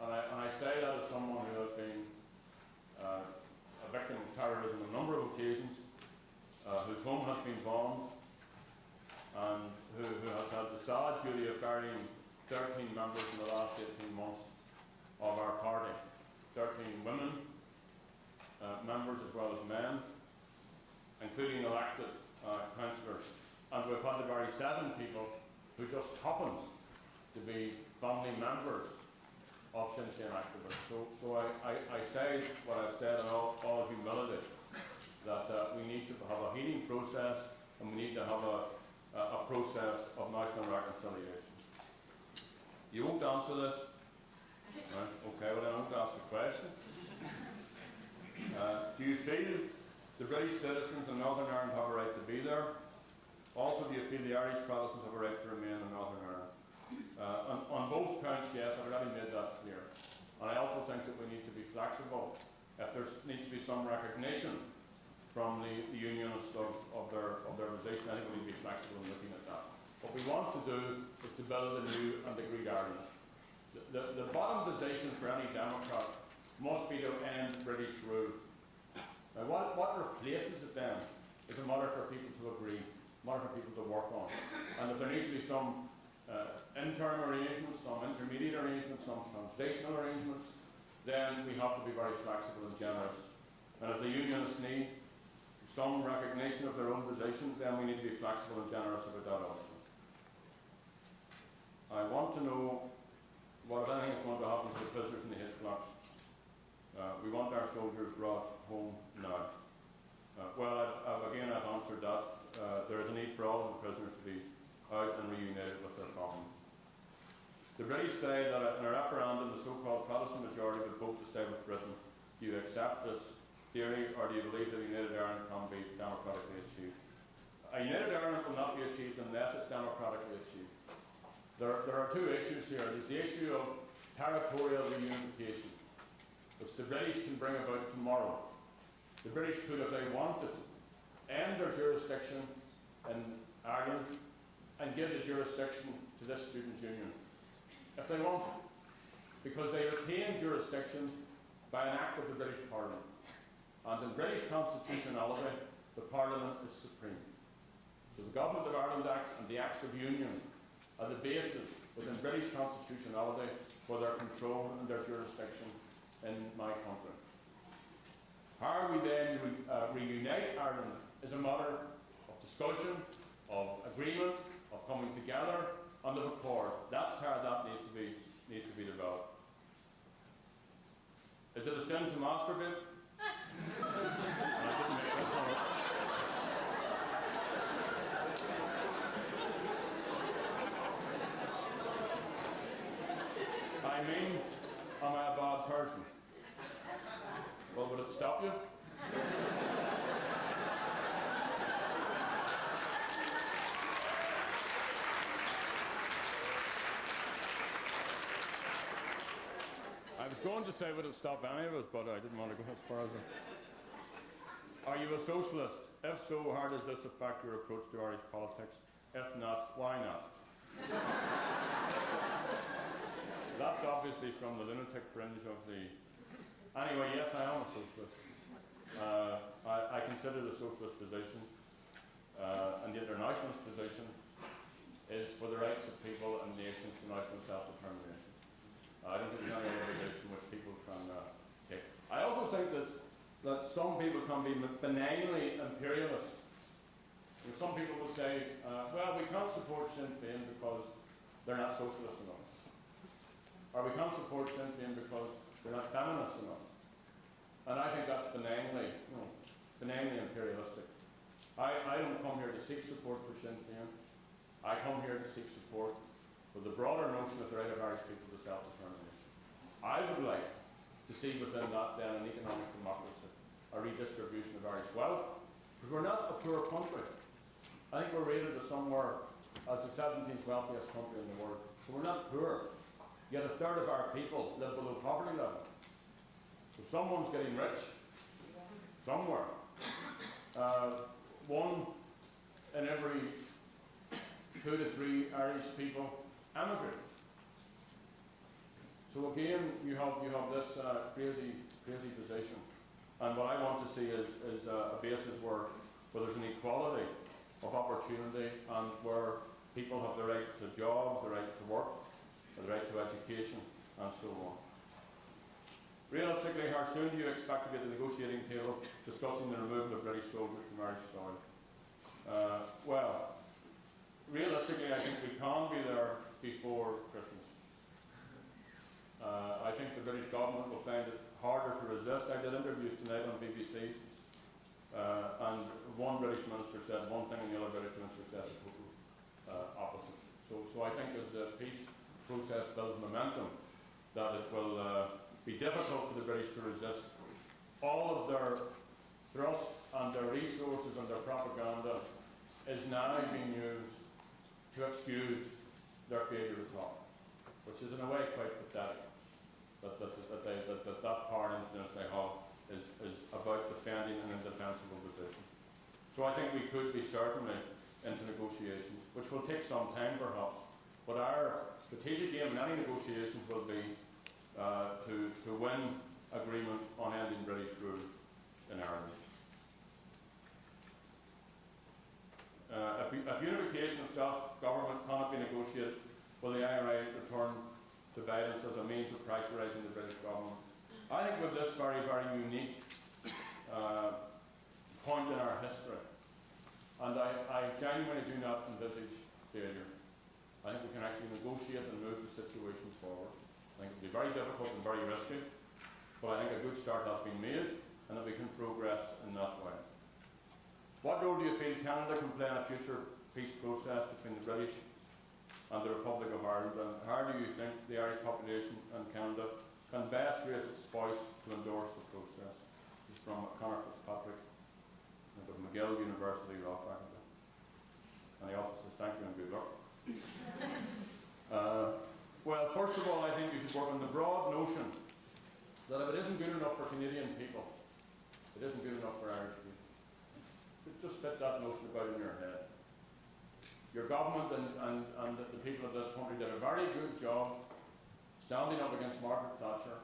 S4: And I say that as someone who has been a victim of terrorism on a number of occasions, whose home has been bombed, and who has had the sad duty of burying 13 members in the last 18 months of our party. 13 women, members as well as men, including elected councillors. And we've had the very 7 people who just happened to be family members of Sinn Féin activists. So I say what I've said in all humility, that we need to have a healing process, and we need to have a process of national reconciliation. You won't answer this? Right? Okay, well then I won't ask the question. Do you feel the British citizens in Northern Ireland have a right to be there? Also, do you feel the Irish Protestants have a right to remain in Northern Ireland? On both counts, yes, I've already made that clear. And I also think that we need to be flexible. If there needs to be some recognition from the unionists of their position, I think we need to be flexible in looking at that. What we want to do is to build a new and agreed Ireland. The bottom position for any Democrat must be to end British rule. Now, what replaces it then is a matter for people to agree, a matter for people to work on. And if there needs to be some interim arrangements, some intermediate arrangements, some transitional arrangements, then we have to be very flexible and generous. And if the unionists need some recognition of their own position, then we need to be flexible and generous about that also. I want to know what, if anything, is going to happen to the prisoners in the hate blocks. We want our soldiers brought home now. Again, I've answered that. There is a need for all of the prisoners to be out and reunited with their families. The British say that in a referendum, the so-called Protestant majority would vote to stay with Britain. Do you accept this theory, or do you believe that a united Ireland can be democratically achieved? A united Ireland will not be achieved unless it's democratically achieved. There are 2 issues here. There's the issue of territorial reunification, which the British can bring about tomorrow. The British could, if they wanted, end their jurisdiction in Ireland and give the jurisdiction to this students' union, if they wanted, because they retain jurisdiction by an act of the British Parliament. And in British constitutionality, the Parliament is supreme. So the Government of Ireland Act and the Acts of Union are the basis within British constitutionality for their control and their jurisdiction in my country. How we then reunite Ireland is a matter of discussion, of agreement, of coming together, and of accord. That's how that needs to be developed. Is it a sin to masturbate? I mean, am I a bad person? Well, would it stop you? I was going to say would it stop any of us, but I didn't want to go as far as that. Are you a socialist? If so, how does this affect your approach to Irish politics? If not, why not? That's obviously from the lunatic fringe of the... Anyway, yes, I am a socialist. I consider the socialist position and the internationalist position is for the rights of people and nations to national self-determination. I don't think there's any other position which people can take. I also think that some people can be benignly imperialist. Some people will say, well, we can't support Sinn Féin because they're not socialist enough. Or we can't support Sinn Féin because they're not feminist enough. And I think that's benignly imperialistic. I don't come here to seek support for Sinn Féin. I come here to seek support for the broader notion of the right of Irish people to self-determination. I would like to see within that then an economic democracy, a redistribution of Irish wealth, because we're not a poor country. I think we're rated as somewhere as the 17th wealthiest country in the world. So we're not poor. Yet a third of our people live below poverty level. So someone's getting rich somewhere. One in every 2 to 3 Irish people emigrate. So again, you have this crazy position. And what I want to see is a basis where there's an equality of opportunity and where people have the right to jobs, the right to work, the right to education, and so on. Realistically, how soon do you expect to be at the negotiating table discussing the removal of British soldiers from Irish soil? Well, realistically, I think we can be there before Christmas. I think the British government will find it harder to resist. I did interviews tonight on BBC, and one British minister said one thing and the other British minister said the total opposite. So I think as the peace process builds momentum, that it will be difficult for the British to resist. All of their thrust and their resources and their propaganda is now being used to excuse their failure to talk, which is in a way quite pathetic. That power and influence they have is about defending an indefensible position. So I think we could be certainly into negotiations, which will take some time perhaps, but our strategic aim in any negotiations will be to win agreement on ending British rule in Ireland. If unification of self-government cannot be negotiated, will the IRA return to violence as a means of pressurising the British government? I think with this very, very unique point in our history, and I genuinely do not envisage failure. I think we can actually negotiate and move the situation forward. I think it will be very difficult and very risky, but I think a good start has been made and that we can progress in that way. What role do you feel Canada can play in a future peace process between the British and the Republic of Ireland, and how do you think the Irish population in Canada can best raise its voice to endorse the process? This is from Conor Fitzpatrick of McGill University, Rothbard. And he also says thank you and good luck. Well, first of all, I think you should work on the broad notion that if it isn't good enough for Canadian people, it isn't good enough for Irish people. Just fit that notion about in your head. Your government and the people of this country did a very good job standing up against Margaret Thatcher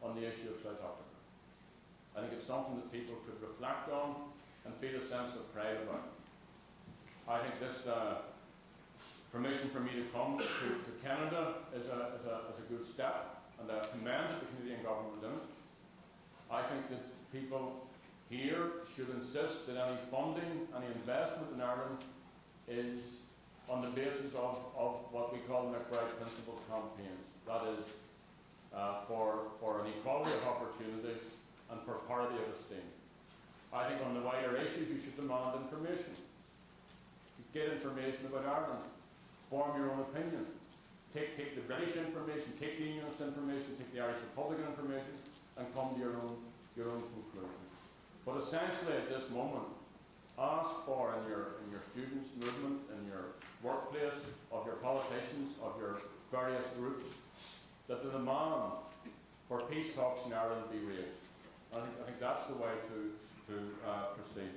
S4: on the issue of South Africa. I think it's something that people could reflect on and feel a sense of pride about. I think this permission for me to come to Canada is a good step, and I commend the Canadian government in it. I think that people here should insist that any funding, any investment in Ireland is on the basis of what we call McBride Principles campaigns. That is, for an equality of opportunities and for parity of esteem. I think on the wider issues you should demand information. Get information about Ireland. Form your own opinion. Take the British information, take the Unionist information, take the Irish Republican information, and come to your own conclusion. But essentially at this moment, ask for in your students' movement, in your workplace, of your politicians, of your various groups, that the demand for peace talks in Ireland be raised. I think that's the way to proceed.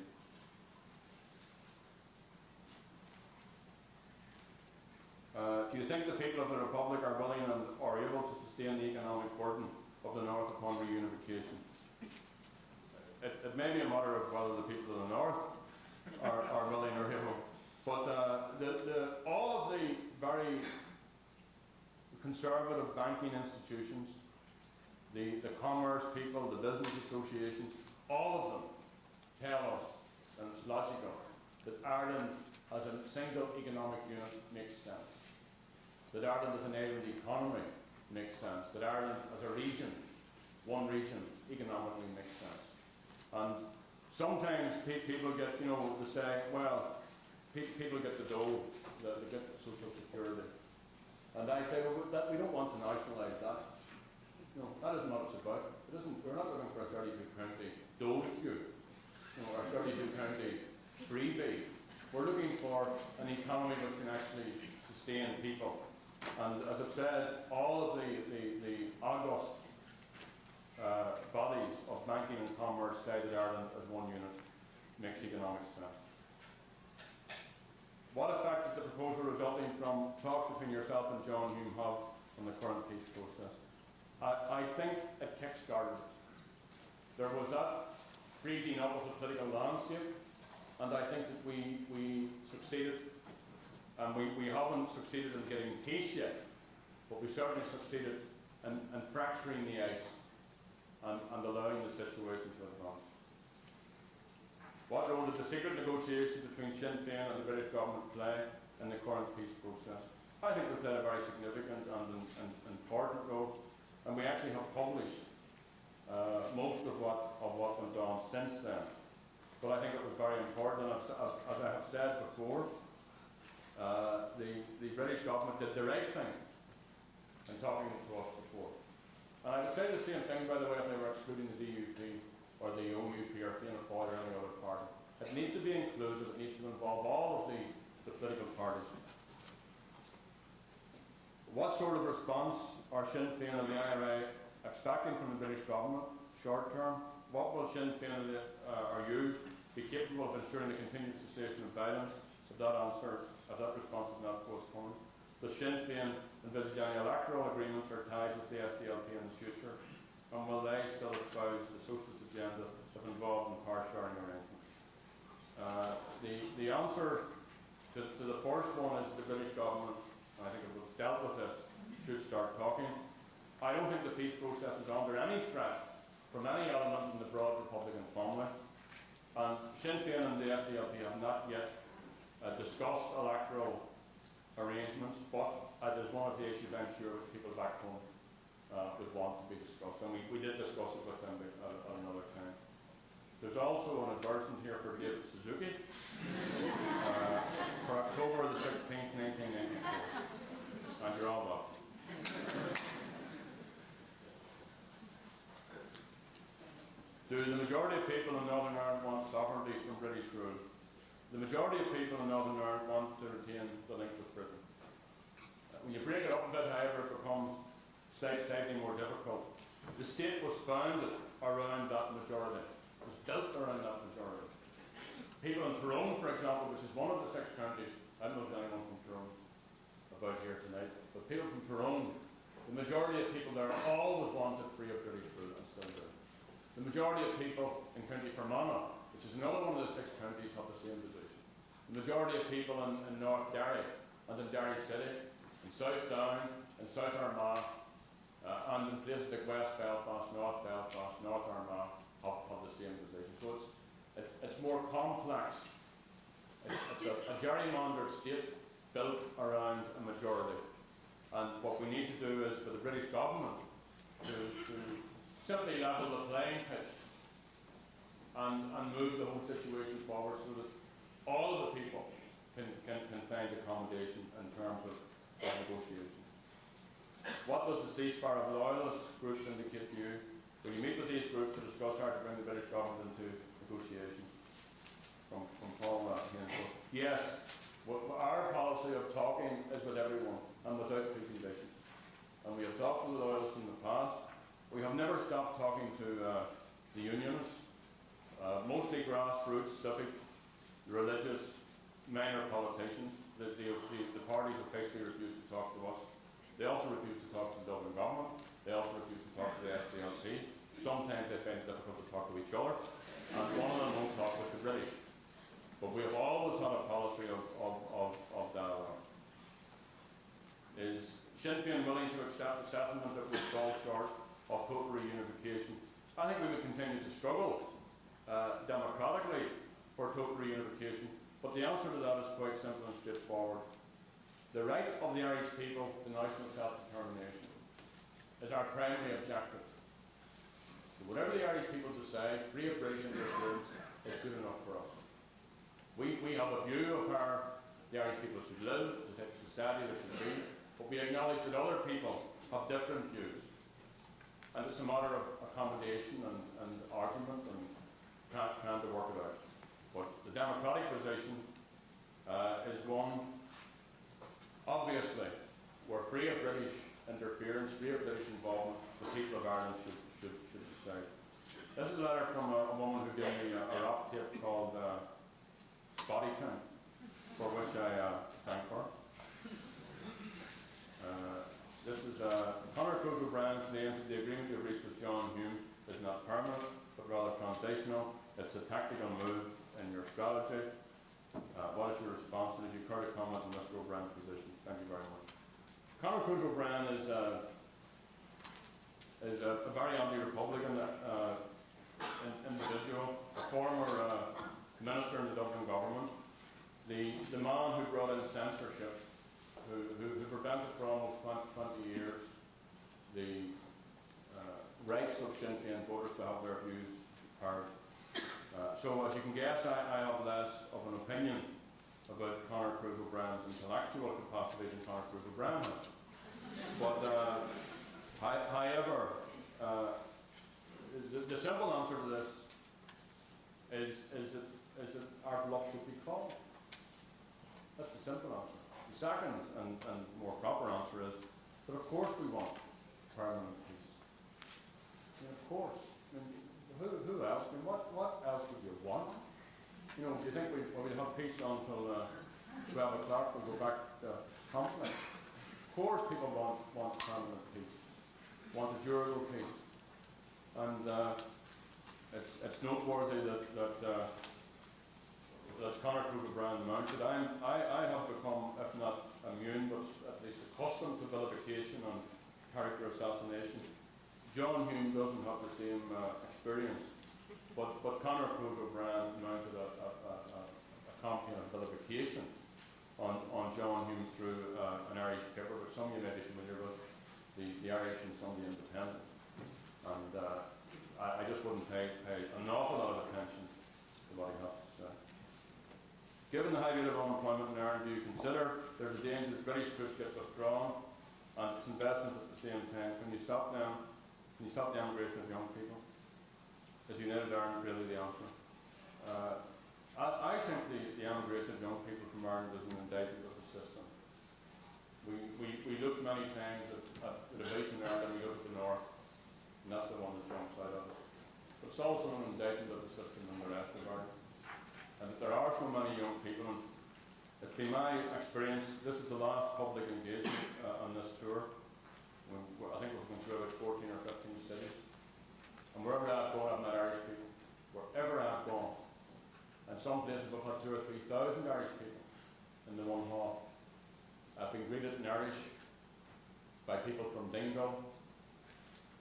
S4: Do you think the people of the Republic are willing and are able to sustain the economic burden of the North upon reunification? It may be a matter of whether the people of the North are willing or able, but all of the very conservative banking institutions, the commerce people, the business associations, all of them tell us, and it's logical, that Ireland as a single economic unit makes sense. That Ireland as an island economy makes sense. That Ireland as a region, one region, economically makes sense. And sometimes people get, to say, well, people get the dole, they get social security. And I say, well, we don't want to nationalise that. No, that isn't what it's about. We're not looking for a 32-county dole queue, or a 32-county freebie. We're looking for an economy which can actually sustain people. And as I've said, all of the august bodies of banking and commerce say that Ireland as one unit makes economic sense. What effect did the proposal resulting from talks between yourself and John Hume have on the current peace process? I think it kick-started it. There was that freezing up of the political landscape, and I think that we succeeded. And we haven't succeeded in getting peace yet, but we certainly succeeded in fracturing the ice and allowing the situation to advance. What role did the secret negotiations between Sinn Féin and the British government play in the current peace process? I think they played a very significant and important role, and we actually have published most of what went on since then. But I think it was very important, and as I have said before, the British government did the right thing in talking to us before. And I would say the same thing, by the way, if they were excluding the DUP or the OUP or Féin or any other party. It needs to be inclusive, it needs to involve all of the political parties. What sort of response are Sinn Féin and the IRA expecting from the British government, short term? What will Sinn Féin or you be capable of ensuring the continued cessation of violence? If that response is not forthcoming, does Sinn Féin envisage any electoral agreements or ties with the SDLP in the future? And will they still espouse the socialist agenda if involved in power sharing arrangements? The answer to the first one is the British government, and I think it was dealt with this, should start talking. I don't think the peace process is under any threat from any element in the broad Republican family. And Sinn Féin and the SDLP have not yet discussed electoral arrangements, but it is one of the issues I'm sure people back home would want to be discussed. And we did discuss it with them at another time. There's also an advertisement here for David Suzuki for October the 16th, 1994. And you're all welcome. Do the majority of people in Northern Ireland want sovereignty from British rule? The majority of people in Northern Ireland want to retain the link with Britain. When you break it up a bit, however, it becomes slightly more difficult. The state was founded around that majority. It was built around that majority. People in Tyrone, for example, which is one of the 6 counties, I don't know if anyone from Tyrone about here tonight, but people from Tyrone, the majority of people there always wanted free of British rule and still do. The majority of people in County Fermanagh, which is another one of the 6 counties, have the same position. The majority of people in North Gerry and in Derry City, in South Down, in South Armagh, and in places like West Belfast, North Armagh, have the same position. So it's more complex. It's a gerrymandered state built around a majority. And what we need to do is for the British government to simply level the playing pitch and move the whole situation forward so that all of the people can find accommodation in terms of negotiation. What does the ceasefire of loyalist groups indicate to you? Will you meet with these groups to discuss how to bring the British government into negotiations? From Paul Hansel. Yes, our policy of talking is with everyone and without preconditions. And we have talked to the loyalists in the past. We have never stopped talking to the unionists, mostly grassroots, civic, religious, minor politicians. The parties have basically refused to talk to us. They also refuse to talk to the Dublin government. They also refuse to talk to the SDLP. Sometimes they find it difficult to talk to each other, and one of them won't talk with the British. But we have always had a policy of dialogue. Is Sinn Féin willing to accept a settlement that would fall short of total reunification? I think we would continue to struggle democratically for total reunification, but the answer to that is quite simple and straightforward. The right of the Irish people to national self-determination is our primary objective. So whatever the Irish people decide, free of British interference is good enough for us. We have a view of how the Irish people should live, the type of society there should be, but we acknowledge that other people have different views. And it's a matter of accommodation and argument and trying to work it out. But the democratic position is one, obviously, where free of British interference, free of British involvement, the people of Ireland should decide. This is a letter from a woman who gave me a rap tape called Body Count, for which I thank her. This is Conor Cruiser Brand claims the agreement you've reached with John Hume is not permanent, but rather transitional. It's a tactical move in your strategy. What is your response? And if you care to comment on Mr. O'Brien's position? Thank you very much. Conor Cruiser Brand is a very anti-Republican individual, a former minister in the Dublin government, the man who brought in censorship, who prevented for almost 20 years the rights of Sinn Féin voters to have their views heard. So as you can guess, I have less of an opinion about Conor Cruiser Brand's intellectual capacity than Conor Cruiser Brand has. But however, the simple answer to this is that our bluff should be called. That's the simple answer. The second and more proper answer is that of course we want permanent peace. I mean, of course. I mean, who else? I mean, what else would you want? You know, do you think we'd have peace until 12 o'clock, we'll go back to conflict? Of course people want permanent peace, want a durable peace. And it's noteworthy that Conor Cruiser Brand mounted. I have become, if not immune, but at least accustomed to vilification and character assassination. John Hume doesn't have the same experience, but Conor Cruiser Brand mounted a campaign of vilification on John Hume through an Irish paper, which some of you may be familiar with, the Irish and Sunday Independent. And I just wouldn't pay an awful lot of attention to what he has to say. Given the high rate of unemployment in Ireland, do you consider there's a danger that British troops get withdrawn and its investment at the same time? Can you stop the emigration of young people? Is United Ireland really the answer? I think the emigration of young people from Ireland is an indictment of the system. We look many times at the division in Ireland, we look at the north, and that's the one that jumps out of it. But it's also an indictment of the system in the rest of Ireland. And that there are so many young people, and it's been my experience, this is the last public engagement on this tour. I think we've been through about 14 or 15 cities. And wherever I've gone, I've met Irish people. Wherever I've gone. And some places we've had 2,000 or 3,000 Irish people in the one hall. I've been greeted in Irish by people from Dingle.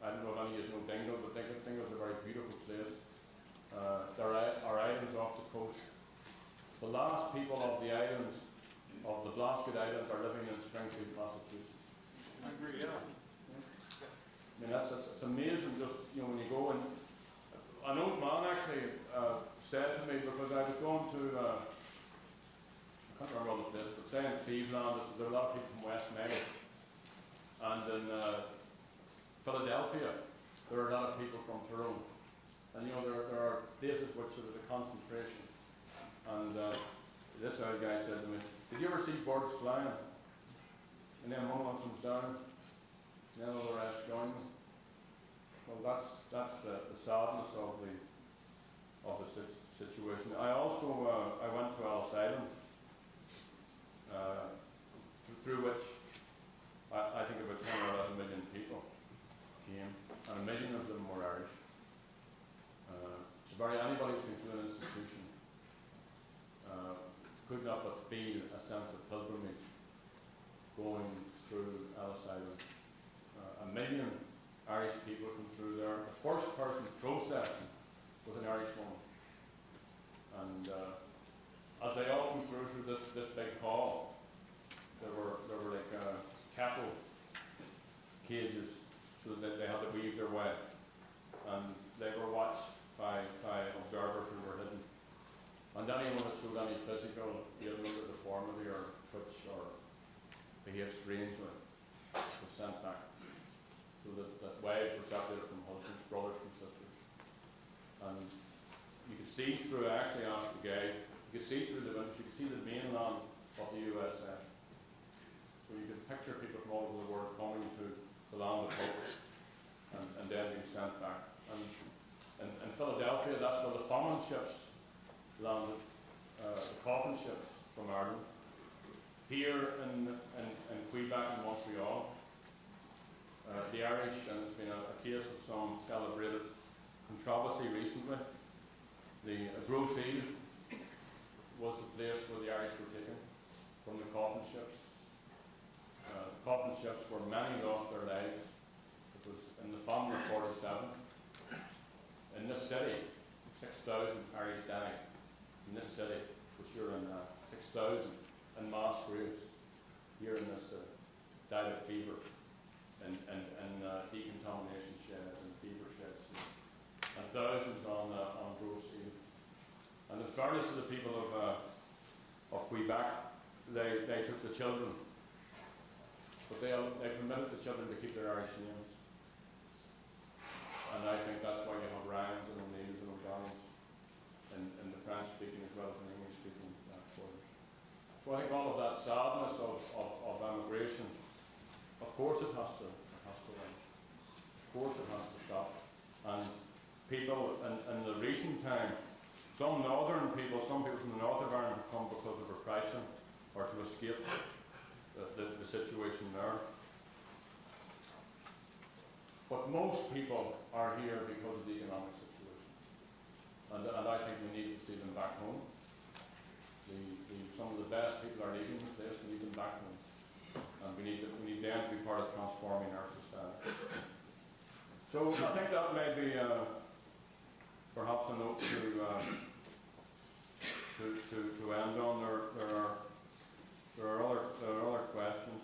S4: I don't know if any of you know Dingle, but Dingle is a very beautiful place. There are islands off the coast. The last people of the islands, of the Blasket Islands, are living in Springfield, Massachusetts.
S1: I agree, yeah.
S4: I mean, it's amazing just, you know, when you go and an old man actually said to me, because I was going to, I can't remember all the place, but say in Cleveland, there are a lot of people from West Mayo. And in Philadelphia, there are a lot of people from Tyrone. And you know, there are places which are the concentration. And this old guy said to me, did you ever see birds flying? And then one of them comes down, and then all the rest join them. well, that's the sadness of the situation. I also I went to Ellis Island, through which I think about 10 or 11 million people came, and 1 million of them were Irish. Anybody who's been through an institution could not but feel a sense of pilgrimage going through Ellis Island. 1 million Irish people come through there. The first person processing was an Irish woman. And as they all come through this big hall, there were like cattle cages, so that they had to weave their way. And they were watched by observers who were hidden. And anyone that showed any physical ailment or deformity or twitch or behaved strangely was sent back. So that wives were separated from husbands, brothers from sisters. And you could see through, I actually asked the guy, you could see through the windows, you could see the mainland of the USA. So you could picture people from all over the world coming to the land of hope and then being sent back. And in Philadelphia, that's where the famine ships landed, the coffin ships from Ireland. Here in Quebec and Montreal, the Irish, and it's been a case of some celebrated controversy recently. The Grove Field was the place where the Irish were taken from the coffin ships. The coffin ships where many lost their lives. It was in the famine of 47. In this city, 6,000 Irish died. In this city, which you're in, 6,000 in mass graves here in this city, died of fever and decontamination sheds and fever sheds, and thousands on Grove Field. And in fairness to the people of Quebec, they took the children, but they permitted the children to keep their Irish names. And I think that's why you have Ryans and O'Neills and O'Donnells in the French-speaking as well as in the English-speaking quarters. So I think all of that sadness of emigration, of course it has to end. Of course it has to stop. And people in the recent time, some people from the north of Ireland have come because of repression or to escape the situation there. But most people are here because of the economic situation. And I think we need to see them back home. Some of the best people are leaving the place, we need them back home. And we need them to be part of transforming our society. So I think that may be perhaps a note to end on. There are other questions,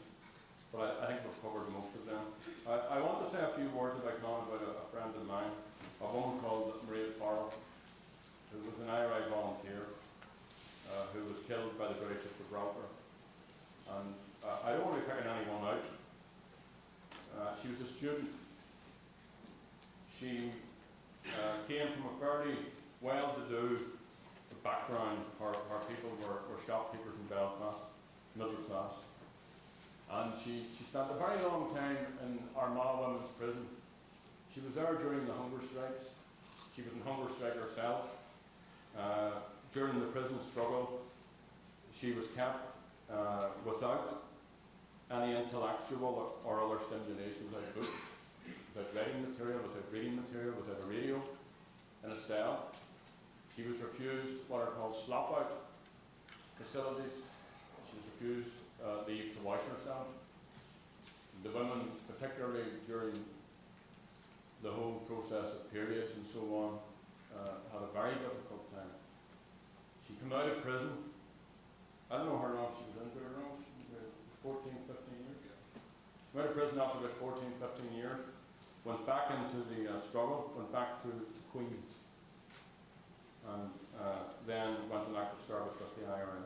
S4: but I think we've covered most of them. I want to say a few words, if I can, about a friend of mine, a woman called Maria Farrell, who was an IRI volunteer, who was killed by the British at Gibraltar. And I don't want to be picking anyone out. She was a student. She came from a fairly well-to-do background. Her people were shopkeepers in Belfast, middle class. And she spent a very long time in Armagh Women's Prison. She was there during the hunger strikes. She was in hunger strike herself. During the prison struggle, she was kept without any intellectual or other stimulation, without books, without writing material, without reading material, without a radio, in a cell. She was refused what are called slop-out facilities. She was refused leave to wash herself. The women, particularly during the whole process of periods and so on, had a very difficult time. She came out of prison. I don't know how long she was in there, 14, 15 years. Came out of prison after about 14, 15 years, went back into the struggle, went back to Queen's, and then went on active service with the IRA.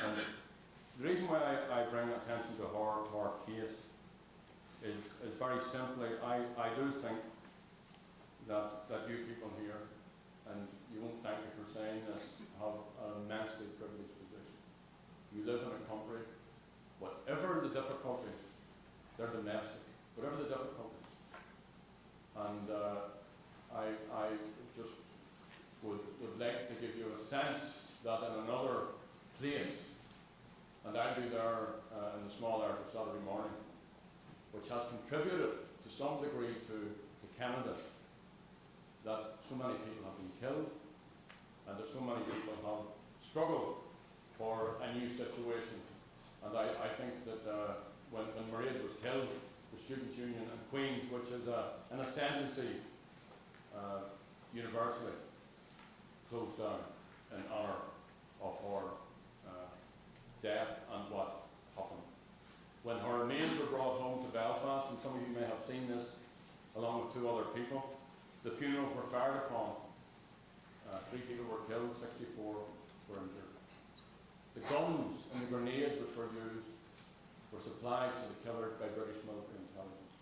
S4: And the reason why I bring attention to her case is very simply, I do think that you people here, and you won't thank me for saying this, have an immensely privileged position. You live in a country, whatever the difficulties, they're domestic, whatever the difficulties. And I just would like to give you a sense that in another place, and I'll be there in the small hours of Saturday morning, which has contributed to some degree to Canada, that so many people have been killed and that so many people have struggled for a new situation. And I think that when Mairead was killed, the Students' Union in Queen's, which is an ascendancy universally, closed down in honour of her death and what happened. When her remains were brought home to Belfast, and some of you may have seen this along with 2 other people, the funerals were fired upon. 3 people were killed, 64 were injured. The guns and the grenades which were used were supplied to the killers by British military intelligence.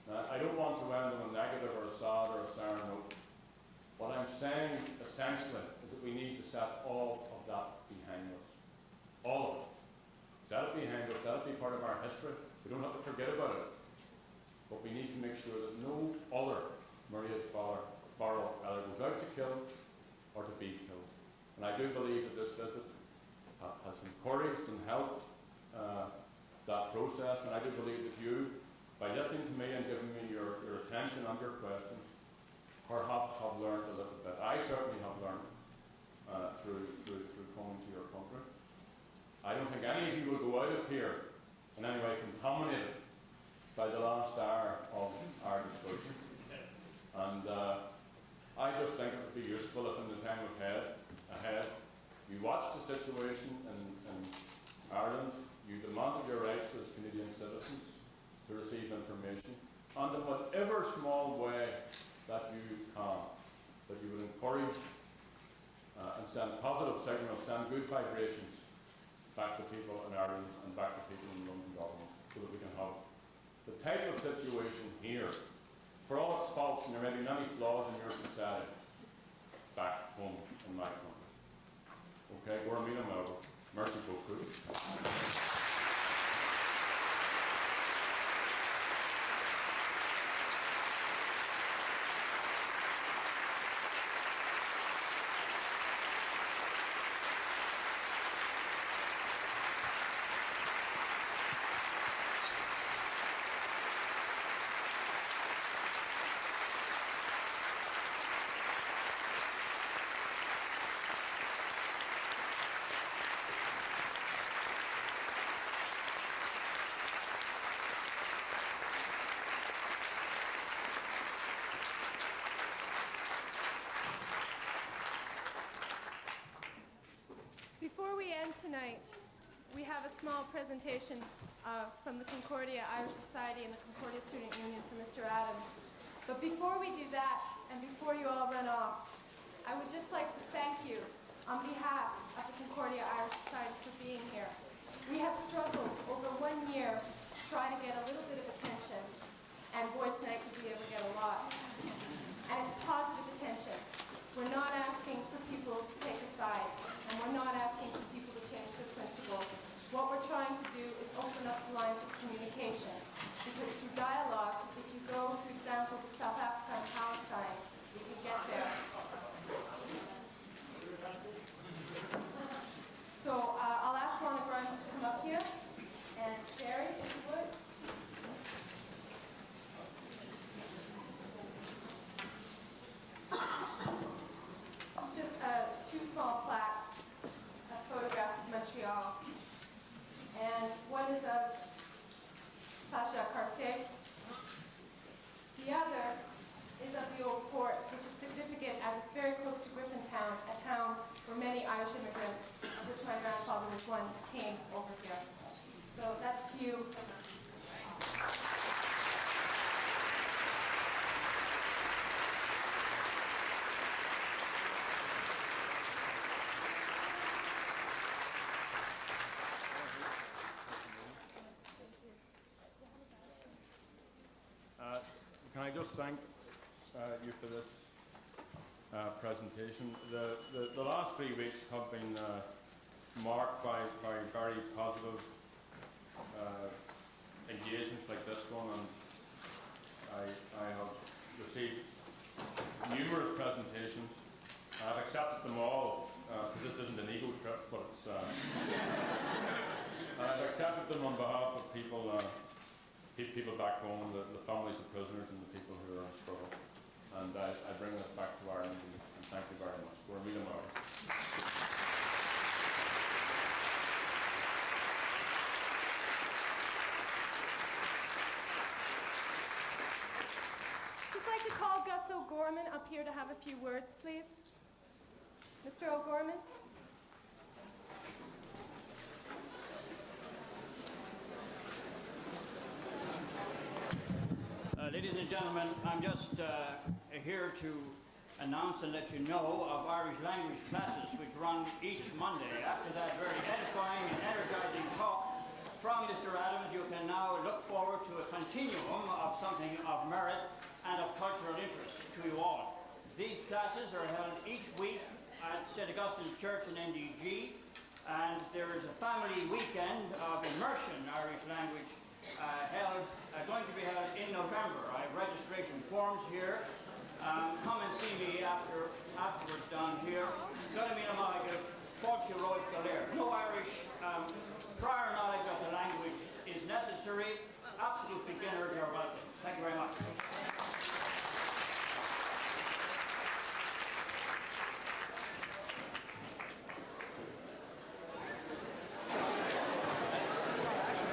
S4: Now, I don't want to end on a negative or a sad or a sour note. What I'm saying essentially is that we need to set all of that behind us. All of it. Set it behind us, let it be part of our history. We don't have to forget about it. But we need to make sure that no other Mairead Barrow either goes out to kill or to be killed. And I do believe that this visit has encouraged and helped that process, and I do believe that you, by listening to me and giving me your attention and your questions, perhaps have learned a little bit. I certainly have learned through coming to your country. I don't think any of you will go out of here in any way contaminated by the last hour of our discussion. And I just think it would be useful if in the time ahead you watch the situation in Ireland, you demanded your rights as Canadian citizens to receive information, and in whatever small way that you can, that you would encourage and send positive signals, send good vibrations back to people in Ireland and back to people in the London government, so that we can have the type of situation here, for all its faults and there may be many flaws in your society, back home in my country. Okay, we're meeting over. Merci beaucoup.
S2: Before we end tonight, we have a small presentation from the Concordia Irish Society and the Concordia Student Union for Mr. Adams. But before we do that, and before you all run off, I would just like to thank you on behalf of the Concordia Irish Society for being here. We have struggled over 1 year to try to get a little bit of attention, and boy, tonight we'll be able to get a lot. And it's positive attention. We're not asking for people to take a side, and we're not asking for people to change their principles. What we're trying to do is open up the lines of communication, because through dialogue, if you go, for example, to South Africa and Palestine, we can get there. So I'll ask Lorna Grimes to come up here, and Gerry, if you would. Just 2 small plaques, a photograph of Montreal, and one is of Sacha Cartier. The other is of the old fort, which is significant as it's very close to Griffintown, a town where many Irish immigrants, of which my grandfather was one, came over here. So that's to you.
S4: Can I just thank you for this presentation? The last 3 weeks have been marked by very positive engagements like this one, and I have received numerous presentations. I've accepted them all, because this isn't an ego trip, but it's, I've accepted them on behalf of people, people back home, the families of prisoners and the people who are in struggle. And I bring this back to Ireland, and thank you very much. We're really honored.
S2: I'd like to call Gus O'Gorman up here to have a few words, please. Mr. O'Gorman.
S5: Ladies and gentlemen, I'm just here to announce and let you know of Irish language classes which run each Monday. After that very edifying and energizing talk from Mr. Adams, you can now look forward to a continuum of something of merit and of cultural interest to you all. These classes are held each week at St. Augustine's Church in NDG, and there is a family weekend of immersion Irish language going to be held in November. I have registration forms here. Come and see me afterwards down here. No Irish prior knowledge of the language is necessary. Absolute beginners are welcome. Thank you very much.